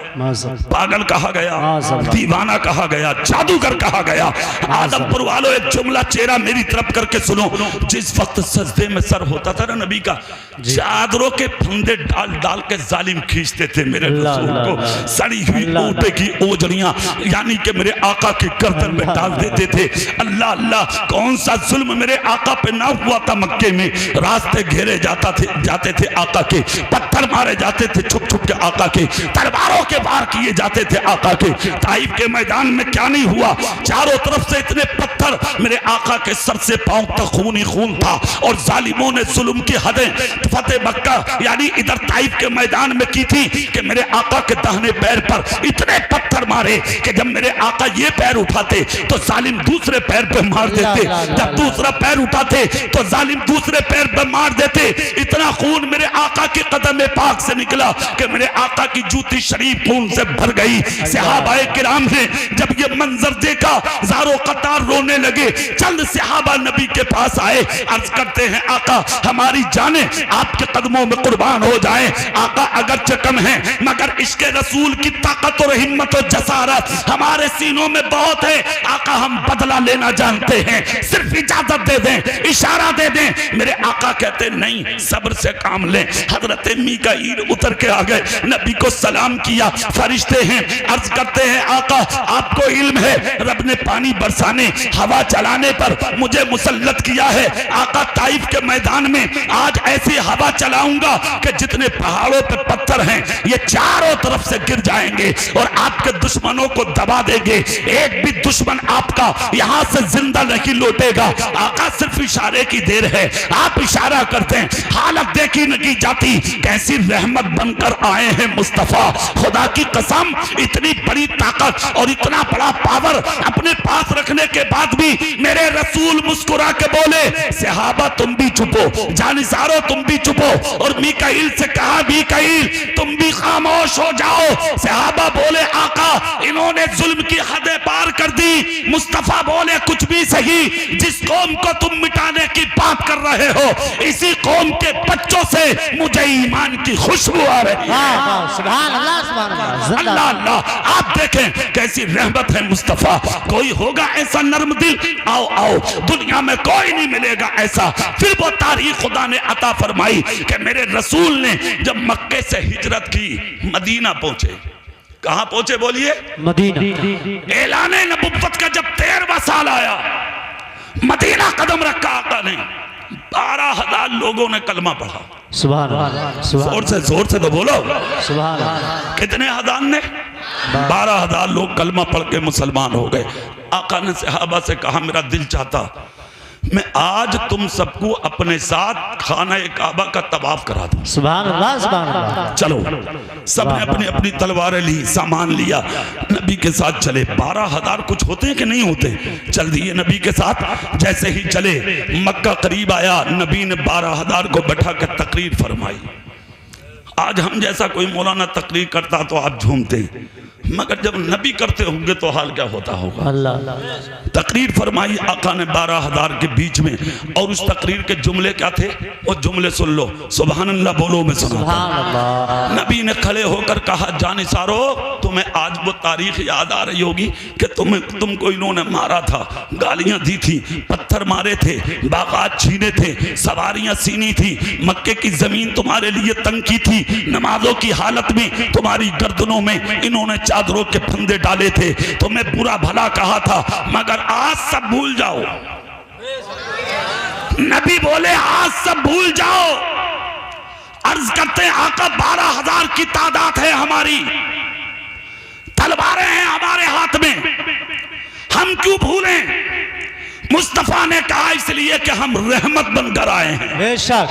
पागल कहा गया, माज़अल्लाह, दीवाना कहा गया, जादूगर कहा गया। आदमपुर वालों एक जुमला चेहरा मेरी तरफ करके सुनो। जिस वक्त सजदे में सर होता था ना नबी का, चादरों के फंदे डाल डाल के जालिम खींचते थे मेरे रसूल को। सड़ी हुई ऊँटे की ओजड़ियां यानी कि मेरे आका की गर्दन में डाल देते थे। अल्लाह अल्लाह, कौन सा जुल्म मेरे आका पे ना हुआ था। मक्के में रास्ते घेरे जाते थे आका के, पत्थर मारे जाते थे छुप छुप के आका के, तलवारों के वार किए जाते थे आका के। ताइफ के मैदान में क्या नहीं हुआ, चारों तरफ से इतने पत्थर, मेरे आका के सर से पांव तक खून ही खून था। और जालिमों ने जुल्म की हदें फतेह मक्का यानी इधर ताइफ के मैदान में की थी कि मेरे आका के दाहिने पैर पर इतने पत्थर मारे कि जब मेरे आका ये पैर उठाते तो जालिम दूसरे पैर पे मार देते, जब दूसरा पैर उठाते तो जालिम दूसरे पैर पे मार देते। इतना खून मेरे आका के कदम पाक से निकला कि कि मेरे आका की जूती शरीफ खून से भर गई। सहाबाए किराम ने जब ये मंजर देखा ज़ारो कतार रोने लगे। चंद सहाबा नबी के पास आए, अर्ज करते हैं आका हमारी जाने आपके कदमों में कुर्बान हो जाए। आका अगरचे कम है मगर इसके रसूल की ताकत और हिम्मत और जसारत हमारे सीनों में बहुत है। आका हम बदला लेना जानते हैं, सिर्फ इजाजत दे दें, इशारा दे दें। मेरे आका कहते नहीं, सब्र से काम लें। हजरत मीकाईल उतर के आ गए, नबी को सलाम किया। फरिश्ते हैं, अर्ज करते हैं आका आपको इल्म है रब ने पानी बरसाने हवा चलाने पर मुझे मुसल्लत किया है। आका ताइफ के मैदान में आज ऐसी हवा चलाऊंगा कि जितने पहाड़ों पे पत्थर हैं ये चारों तरफ से गिर जाएंगे और आपके दुश्मनों को दबा देंगे। एक भी दुश्मन आपका यहां से जिंदा नहीं लौटेगा। आका सिर्फ इशारे की देर है, आप इशारा करते हैं, हालत देखी नहीं जाती। कैसी रहमत बनकर आए हैं मुस्तफा। खुदा की कसम इतनी बड़ी ताकत और इतना बड़ा पावर अपने पास रखने के बाद भी मेरे रसूल मुस्कुरा के बोले सहाबा तुम भी चुपो, जानिसारो तुम भी चुपो। और मीकाईल से कहा मीकाईल तुम भी खामोश हो जाओ। सहाबा बोले आका इन्होंने जुल्म की हदें पार कर दी। मुस्तफा बोले कुछ भी सही, जिस कौम को तुम मिटाने की बात कर रहे हो इसी कौम के बच्चों से मुझे ईमान की खुशबू आ रही है। अल्लाह अल्लाह आप देखें कैसी रहमत है मुस्तफा। कोई होगा ऐसा नर्म दिल, आओ आओ दुनिया में कोई नहीं मिलेगा ऐसा। फिर वो तारीख खुदा ने अता फरमाई कि मेरे रसूल ने जब मक्के से हिजरत की मदीना पहुंचे। कहां पहुंचे बोलिए? मदीना। ऐलाने नबुव्वत का जब 13वां साल आया मदीना कदम रखा आका ने 12,000 लोगों ने कलमा पढ़ा। सुभान अल्लाह, जोर से तो बोलो सुभान अल्लाह। कितने हजार ने? 12,000 लोग कलमा पढ़ के मुसलमान हो गए। आका ने सहाबा से कहा मेरा दिल चाहता मैं आज तुम सबको अपने साथ खाना काबा का तवाफ करा दूं। सुभान अल्लाह सुभान अल्लाह। चलो सबने अपनी अपनी तलवारें ली, सामान लिया, नबी के साथ चले। 12,000 कुछ होते हैं कि नहीं होते? चल दिए नबी के साथ। जैसे ही चले मक्का करीब आया, नबी ने 12,000 को बैठा कर तकरीर फरमाई। आज हम जैसा कोई मौलाना तकरीर करता तो आप झूमते, मगर जब नबी करते होंगे तो हाल क्या होता होगा। अल्लाह तकरीर फरमाई आका ने 12,000 के बीच में। और उस तकरीर के जुमले क्या थे वो जुमले सुन लो। सुभान अल्लाह बोलो, मैं सुना। नबी ने खड़े होकर कहा जानिसारो तुम्हें आज वो तारीख याद आ रही होगी कि तुमको इन्होंने मारा था, गालियां दी थी, पत्थर मारे थे, बागात छीने थे, सवारियां सीनी थी, मक्के की जमीन तुम्हारे लिए तंग की थी, नमाजों की हालत में तुम्हारी गर्दनों में इन्होंने चादरों के फंदे डाले थे, तुम्हें बुरा भला कहा था, मगर आज सब भूल जाओ। नबी बोले आज सब भूल जाओ। अर्ज करते हैं आका 12,000 की तादाद है हमारी, तलवारें हैं हमारे हाथ में, हम क्यों भूलें? मुस्तफा ने कहा इसलिए कि हम रहमत बनकर आए हैं। बेशक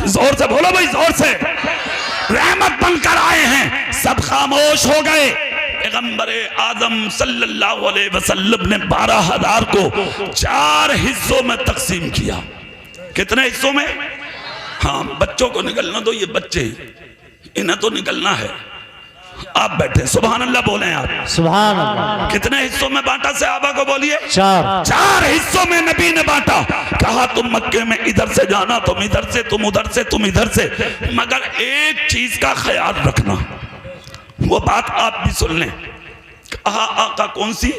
जोर से बोलो भाई, जोर से। रहमत बनकर आए हैं। सब खामोश हो गए। पैगंबरे आदम सल्लल्लाहु अलैहि वसल्लम ने 12,000 को 4 हिस्सों में तकसीम किया। कितने हिस्सों में? हाँ बच्चों को निकलना दो, ये बच्चे इन्हें तो निकलना है। आप बैठे सुभान अल्लाह बोले आप सुभान अल्लाह। कितने हिस्सों में बांटा सहाबा को बोलिए? 4 हिस्सों में नबी ने बांटा। कहा तुम मक्के में इधर से जाना, तुम इधर से, तुम उधर से, तुम इधर से, मगर एक चीज का ख्याल रखना। वो बात आप भी सुन लें। कहा आका कौन सी?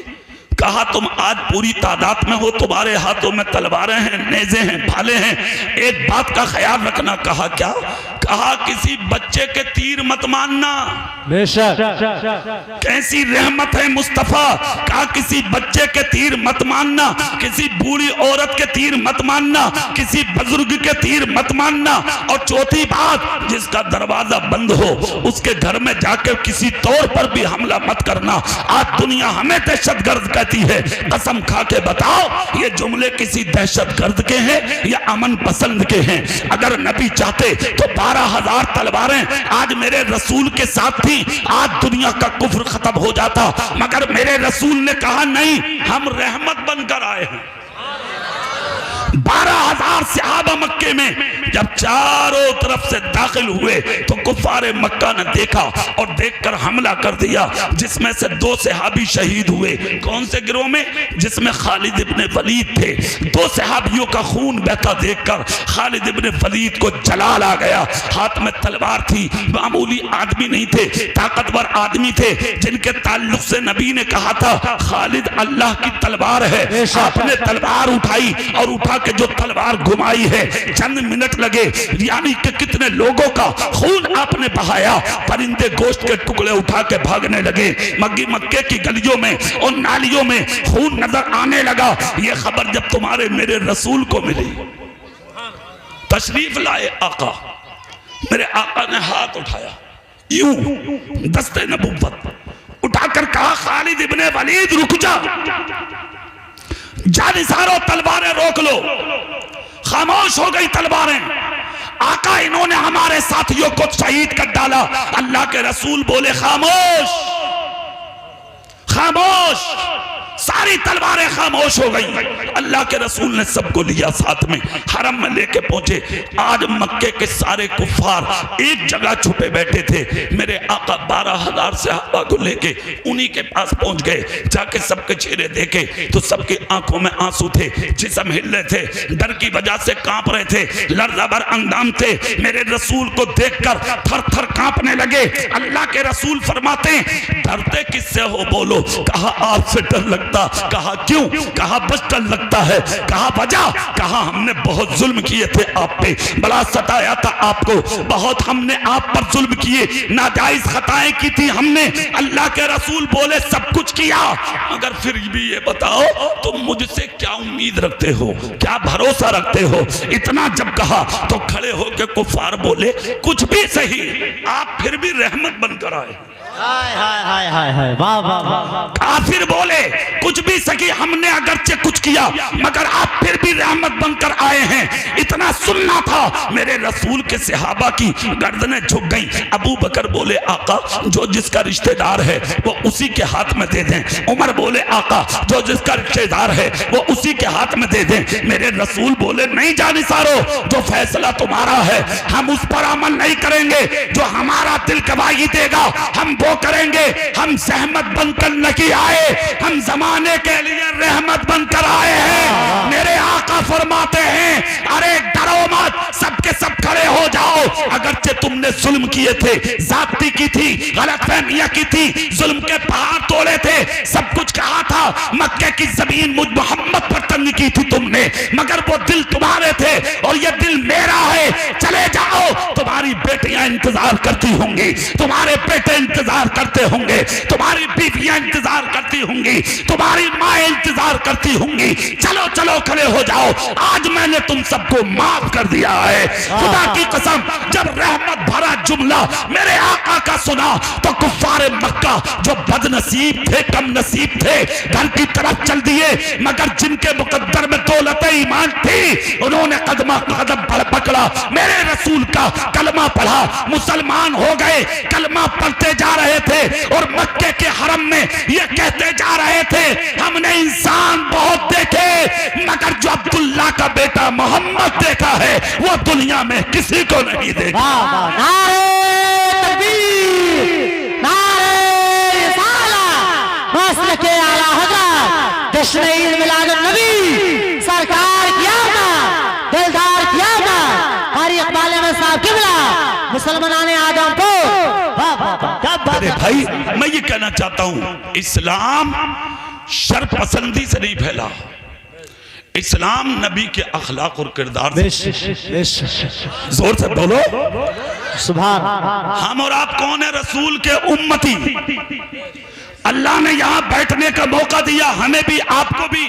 कहा तुम आज पूरी तादाद में हो, तुम्हारे हाथों में तलवारें हैं, नेज़े हैं, भाले हैं, एक बात का ख्याल रखना। कहा क्या? कहा किसी बच्चे के तीर मत मानना। बेशक कैसी रहमत है मुस्तफा। कहा किसी बच्चे के तीर मत मानना, किसी बूढ़ी औरत के तीर मत मानना, किसी बुजुर्ग के तीर मत मानना। और चौथी बात, जिसका दरवाजा बंद हो उसके घर में जाकर किसी तौर पर भी हमला मत करना। आज दुनिया हमें दहशतगर्द कहती है, कसम खा के बताओ ये जुमले किसी दहशतगर्द के हैं या अमन पसंद के हैं? अगर नबी चाहते तो 12,000 तलवारें आज मेरे रसूल के साथ थी, आज दुनिया का कुफ्र खत्म हो जाता। मगर मेरे रसूल ने कहा नहीं, हम रहमत बनकर आए हैं। 12,000 सहाबा मक्के में जब चारों तरफ से दाखिल हुए तो कुफारे मक्का ने देखा और देखकर हमला कर दिया, जिसमें से 2 सहाबी शहीद हुए। कौन से गिरोह में? जिसमें खालिद इब्ने वलीद थे। 2 सहाबियों का खून बहता देखकर खालिद इब्ने वलीद को जलाल आ गया। हाथ में तलवार थी, मामूली आदमी नहीं थे, ताकतवर आदमी थे, जिनके ताल्लुक से नबी ने कहा था खालिद अल्लाह की तलवार है। आपने तलवार उठाई और उठा के जो तलवार घुमाई है, चंद मिनट लगे, यानी कि कितने लोगों का खून आपने बहाया। परिंदे गोश्त के टुकड़े उठा के भागने लगे। मक्के की गलियों में और नालियों में खून नजर आने लगा। ये खबर जब तुम्हारे मेरे रसूल को मिली, तशरीफ लाए आका, मेरे आका ने हाथ उठाया, यूं दस्ते नबुव्वत उठाकर कहा खालिद इब्ने वलीद रुक जा, जानिसारो तलवारें रोक लो। खामोश हो गई तलवारें। आका इन्होंने हमारे साथियों को शहीद कर डाला। अल्लाह के रसूल बोले खामोश, खामोश। सारी तलवारें खामोश हो गई। अल्लाह के रसूल ने सबको लिया साथ में, हरम में लेके पहुंचे। आज मक्के के सारे कुफार एक जगह छुपे बैठे थे। मेरे आका 12,000 सहाबा को लेके उन्हीं के पास पहुंच गए। जाके सबके चेहरे देखे तो सबकी आंखों में आंसू थे, जिस्म हिल रहे थे, डर की वजह से कांप रहे थे, लर्ज़ाबर अंदाम थे। मेरे रसूल को देखकर थर थर कांपने लगे। अल्लाह के रसूल फरमाते डरते किससे हो? बोलो। कहा आपसे डर लगता। कहा क्यों? कहा बस डर लगता है। कहा वजह? कहा हमने बहुत जुल्म किए थे आप पे, बड़ा सताया था आपको, बहुत हमने आप पर जुल्म किए, नाजायज खताएं की थी हमने। अल्लाह के रसूल बोले सब कुछ किया, मगर फिर भी ये बताओ तुम मुझसे क्या उम्मीद रखते हो, क्या भरोसा रखते हो? इतना जब कहा तो खड़े होकर कुफार बोले कुछ भी सही, आप फिर भी रहमत बनकर आए। हाय हाय हाय हाय हाय, वाह वाह वाह। काफिर बोले कुछ भी सकी, हमने अगरचे कुछ किया मगर आप फिर भी रहमत बनकर आए हैं। इतना सुनना था। मेरे रसूल के सहाबा की गर्दनें झुक गई। अबू बकर बोले आका जो जिसका रिश्तेदार है वो उसी के हाथ में दे दें। उमर बोले आका जो जिसका रिश्तेदार है वो उसी के हाथ में दे दें। मेरे रसूल बोले नहीं जानिसारो, जो फैसला तुम्हारा है हम उस पर अमल नहीं करेंगे, जो हमारा दिल गवाही देगा हम वो करेंगे। हम सहमत बनकर नहीं आए, हम जमाने के लिए रहमत बनकर आए हैं। मेरे आका फरमाते हैं अरे डरो मत, सबके सब खड़े हो जाओ। अगरचे तुमने जुल्म किए थे, जाती की थी, गलतफहमियां की थी, जुल्म के पहाड़ तोड़े थे, सब कुछ कहा था, मक्के की जमीन मुझ मोहम्मद पर तंग की थी तुमने, मगर वो दिल तुम्हारे थे और ये दिल मेरा है। चले जाओ, तुम्हारी बेटियां इंतजार करती होंगी, तुम्हारे बेटे इंतजार करते होंगे, तुम्हारी बीवियां इंतजार करती होंगी, तुम्हारी माँ इंतजार करती होंगी। चलो चलो खड़े हो जाओ, आज मैंने तुम सबको माफ कर दिया है। खुदा की कसम जब रहमत भरा जुमला मेरे आका का सुना तो कुफारे मक्का जो बदनसीब थे, कम नसीब थे, घर की तरफ चल दिए, मगर जिनके मुकद्दर में दौलत ईमान थी उन्होंने कदम पकड़ा, मेरे रसूल का कलमा पढ़ा, मुसलमान हो गए। कलमा पढ़ते जा रहे थे और मक्के के हरम में ये कहते जा रहे थे हमने इंसान बहुत देखे मगर जो अब्दुल्ला का बेटा मोहम्मद देखा है वो दुनिया में किसी को नहीं देखा। नारे तकबीर, नारे रिसालत, मसलके आला हज़रत, जश्न ईद मिलादुन नबी, सरकार की आमद, दिलदार की आमद, हमारी इकबाल अहमद साहब किबला, मुसलमानाने आदमपुर। अरे भाई मैं ये कहना चाहता हूं इस्लाम शर पसंदी से नहीं फैला, इस्लाम नबी के अखलाक और किरदार से। जोर से बोलो सुभान। हम और आप कौन है? रसूल के उम्मती। अल्लाह ने यहां बैठने का मौका दिया, हमें भी आपको भी।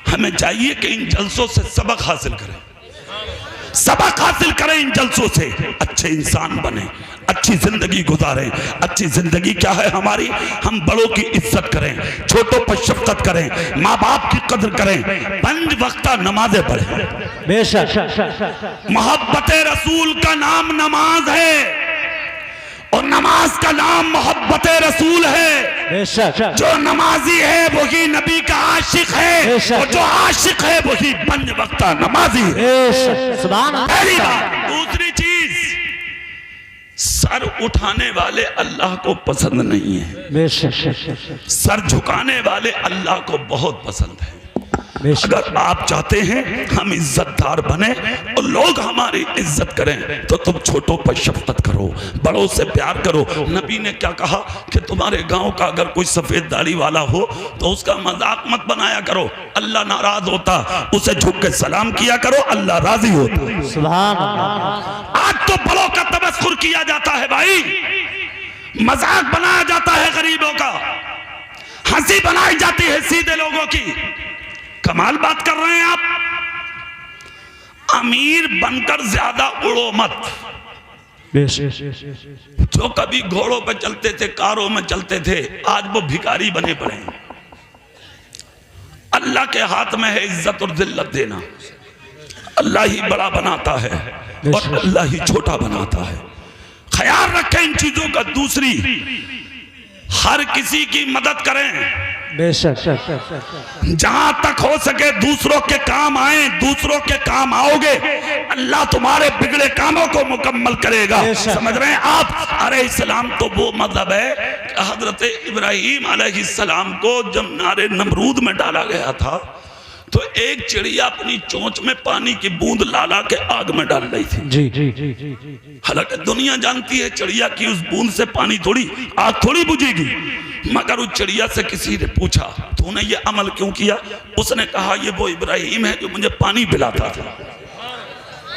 हमें चाहिए कि इन जलसों से सबक हासिल करें, सबक हासिल करें इन जलसों से, अच्छे इंसान बने, अच्छी जिंदगी गुजारें। अच्छी जिंदगी क्या है हमारी? हम बड़ों की इज्जत करें, छोटों पर शफकत करें, माँ बाप की कदर करें, 5 वक्ता नमाजें पढ़ें। बेशक मोहब्बत रसूल का नाम नमाज है और नमाज का नाम मोहब्बत रसूल है। बेशक जो नमाजी है वही नबी का आशिक है और जो आशिक है वही वही पंज वक्ता नमाजी है। बेशक सुभान अल्लाह। पहली बात। दूसरी चीज, सर उठाने वाले अल्लाह को पसंद नहीं है, बेशक सर झुकाने वाले अल्लाह को बहुत पसंद है। अगर आप चाहते हैं हम इज्जतदार बने और लोग हमारी इज्जत करें तो तुम छोटों पर शफकत करो, बड़ों से प्यार करो। नबी ने क्या कहा कि तुम्हारे गांव का अगर कोई सफेद दाढ़ी वाला हो तो उसका मजाक मत बनाया करो, अल्लाह नाराज होता। उसे झुक के सलाम किया करो, अल्लाह राजी होता। सुभान अल्लाह। आज तो बड़ों का तबस्सुर किया जाता है भाई, मजाक बनाया जाता है गरीबों का, हंसी बनाई जाती है सीधे लोगों की। कमाल बात कर रहे हैं आप। अमीर बनकर ज्यादा उड़ो मत। जो कभी घोड़ों पर चलते थे, कारों में चलते थे, आज वो भिखारी बने पड़े हैं। अल्लाह के हाथ में है इज्जत और जिल्लत देना। अल्लाह ही बड़ा बनाता है और अल्लाह ही छोटा बनाता है। ख्याल रखें इन चीजों का। दूसरी, हर किसी की मदद करें, बेशक जहां तक हो सके दूसरों के काम आए, दूसरों के काम आओगे अल्लाह तुम्हारे बिगड़े कामों को मुकम्मल करेगा। समझ रहे हैं आप। अरे इस्लाम तो वो मजहब है, हजरत इब्राहिम अलैहिस्सलाम को जब नारे नमरूद में डाला गया था तो एक चिड़िया अपनी चोंच में पानी की बूंद ला ला के आग में डाल रही थी। जी। हालांकि दुनिया जानती है चिड़िया की उस बूंद से पानी थोड़ी, आग थोड़ी बुझेगी, मगर उस चिड़िया से किसी ने पूछा तूने ये अमल क्यों किया? उसने कहा ये वो इब्राहिम है जो मुझे पानी पिलाता था,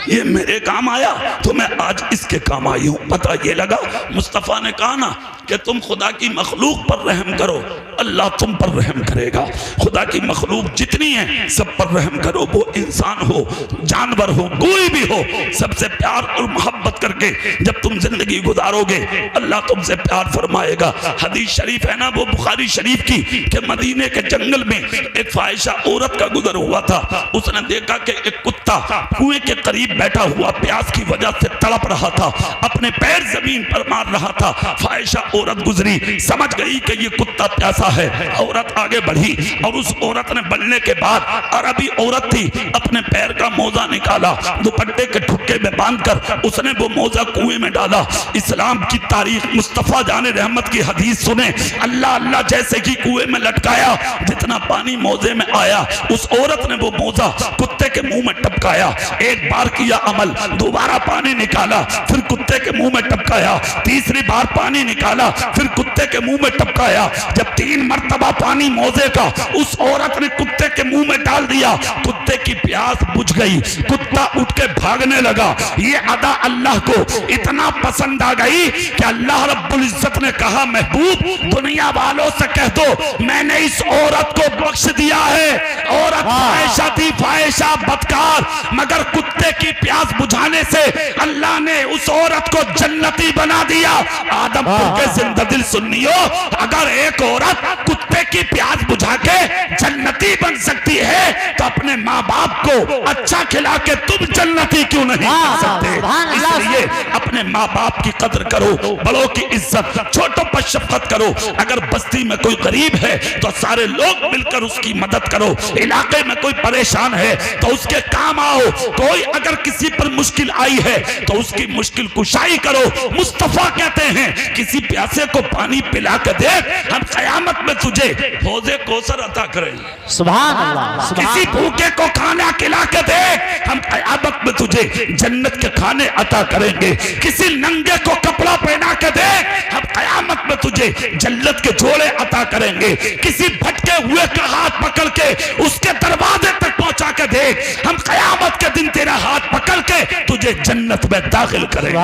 ये मेरे काम आया तो मैं आज इसके काम आई हूं। पता ये लगा, मुस्तफ़ा ने कहा ना कि तुम खुदा की मखलूक पर रहम करो, अल्लाह तुम पर रहम करेगा। खुदा की मखलूक जितनी है सब पर रहम करो, वो इंसान हो, जानवर हो, कोई भी हो, सबसे प्यार और मोहब्बत करके जब तुम जिंदगी गुजारोगे अल्लाह तुमसे प्यार फरमाएगा। हदीस शरीफ है ना वो बुखारी शरीफ की कि मदीने के जंगल में एक फाहिशा औरत का गुजर हुआ था। उसने देखा कि एक कुत्ता कुएं के करीब बैठा हुआ प्यास की वजह से तड़प रहा था, अपने पैर जमीन पर मार रहा था। फाहिशा औरत गुजरी, समझ गई कि ये कुत्ता प्यासा है। औरत आगे बढ़ी और उस औरत ने बढ़ने के बाद, अरबी औरत थी, अपने पैर का मोजा निकाला, दुपट्टे के ठुक्के में बांधकर उसने वो मोजा कुएं में डाला। इस्लाम की तारीख, मुस्तफा जाने रहमत की हदीस सुने, अल्लाह अल्लाह जैसे कि कुएं में लटकाया, जितना पानी मोजे में आया उस औरत ने वो मोजा कुत्ते के मुंह में टपकाया। एक बार किया अमल, दोबारा पानी निकाला, फिर कुत्ते के मुंह में टपकाया, तीसरी बार पानी निकाला, फिर कुत्ते के मुंह में टपकाया। जब 3 मर्तबा पानी मोजे का उस औरत ने कुत्ते के मुंह में डाल दिया, कुत्ते की प्यास बुझ गई, कुत्ता उठ के भागने लगा। ये अदा अल्लाह को इतना पसंद आ गई कि अल्लाह रब्बुल इज्जत ने कहा महबूब दुनिया वालों से कह दो मैंने इस औरत को बख्श दिया है। औरत फाहिशा थी, फाहिशा बदकार, मगर कुत्ते की प्यास बुझाने से अल्लाह ने उस औरत को जन्नती बना दिया। आदमपुर के जिंदा दिल सुन्नियो, अगर एक औरत कुत्ते की प्यास बुझा के जन्नती बन सकती है तो अपने माँ बाप को अच्छा खिला के तुम जन्नती क्यों नहीं बन सकते? इसलिए अपने माँ बाप की कदर करो, बड़ों की इज्जत, छोटों पर शफकत करो। अगर बस्ती में कोई गरीब है तो सारे लोग मिलकर उसकी मदद करो। इलाके में कोई परेशान है तो उसके काम आओ। कोई अगर किसी पर मुश्किल आई है तो उसकी मुश्किल कुशाई करो। मुस्तफा कहते हैं किसी प्यासे को पानी पिला के दे, हम कयामत में तुझे हौज़े कौसर अता करेंगे। सुभान अल्लाह। किसी भूखे को खाना खिला के दे, हम कयामत में तुझे जन्नत के खाने अता करेंगे। किसी नंगे को कपड़ा पहना के दे, हम कयामत में तुझे जन्नत के जोड़े अता करेंगे। किसी भटके हुए का हाथ पकड़ के उसके दरवाजे तक पहुंचा के दे, हम कयामत के दिन तेरा हाथ पकड़ के तुझे जन्नत में दाखिल करेंगे।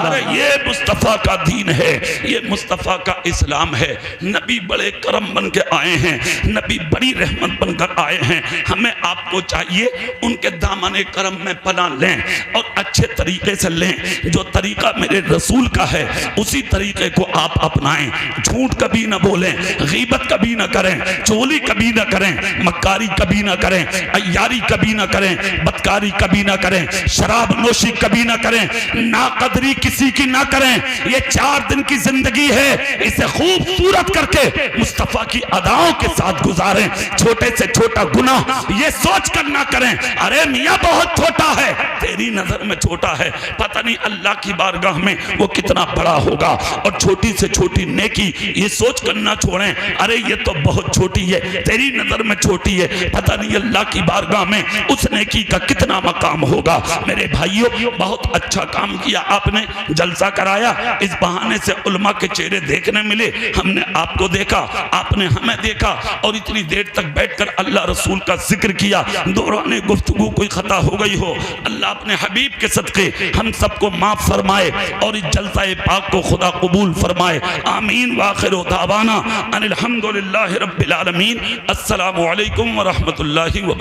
अरे ये मुस्तफा का दीन है, ये मुस्तफा का इस्लाम है। नबी बड़े करम बन के आए हैं, नबी बड़ी रहमत बनकर आए हैं। हमें आपको चाहिए उनके दामन करम में पनाह लें और अच्छे तरीके से लें। जो तरीका मेरे रसूल का है उसी तरीके को आप अपनाएं। झूठ कभी ना बोलें, गीबत कभी ना करें, चोली कभी ना करें, मक्कारी कभी ना करें, अय्यारी बेकारी कभी ना करें, बदकारी कभी ना करें, शराब नोशी कभी ना करें, नाकदरी किसी की ना करें। ये 4 दिन की जिंदगी है, इसे खूबसूरत करके मुस्तफा की अदाओं के साथ गुजारें। छोटे से छोटा गुनाह ये सोच कर ना करें अरे मियाँ बहुत छोटा है, तेरी नजर में छोटा है, पता नहीं अल्लाह की बारगाह में वो कितना बड़ा होगा। और छोटी से छोटी नेकी ये सोच कर ना छोड़ें अरे ये तो बहुत छोटी है, तेरी नजर में छोटी है, पता नहीं अल्लाह की बारगाह में उस नेकी का कितना मकाम होगा। मेरे भाइयों, बहुत अच्छा काम किया आपने, जलसा कराया, इस बहाने से उलमा के चेहरे देखने मिले, हमने आपको देखा, आपने हमें देखा, और इतनी देर तक बैठकर अल्लाह रसूल का जिक्र किया। दौरान गुफ्तगू कोई खता हो गई हो, अल्लाह अपने हबीब के सदके हम सबको माफ फरमाए और इस जलसाए पाक को खुदा कबूल फरमाए। आमीन। वाखिरु दावाना अनिल हम्दुलिल्लाहि रब्बिल आलमीन। अस्सलामु अलैकुम व रहमतुल्लाहि व बरकातहू।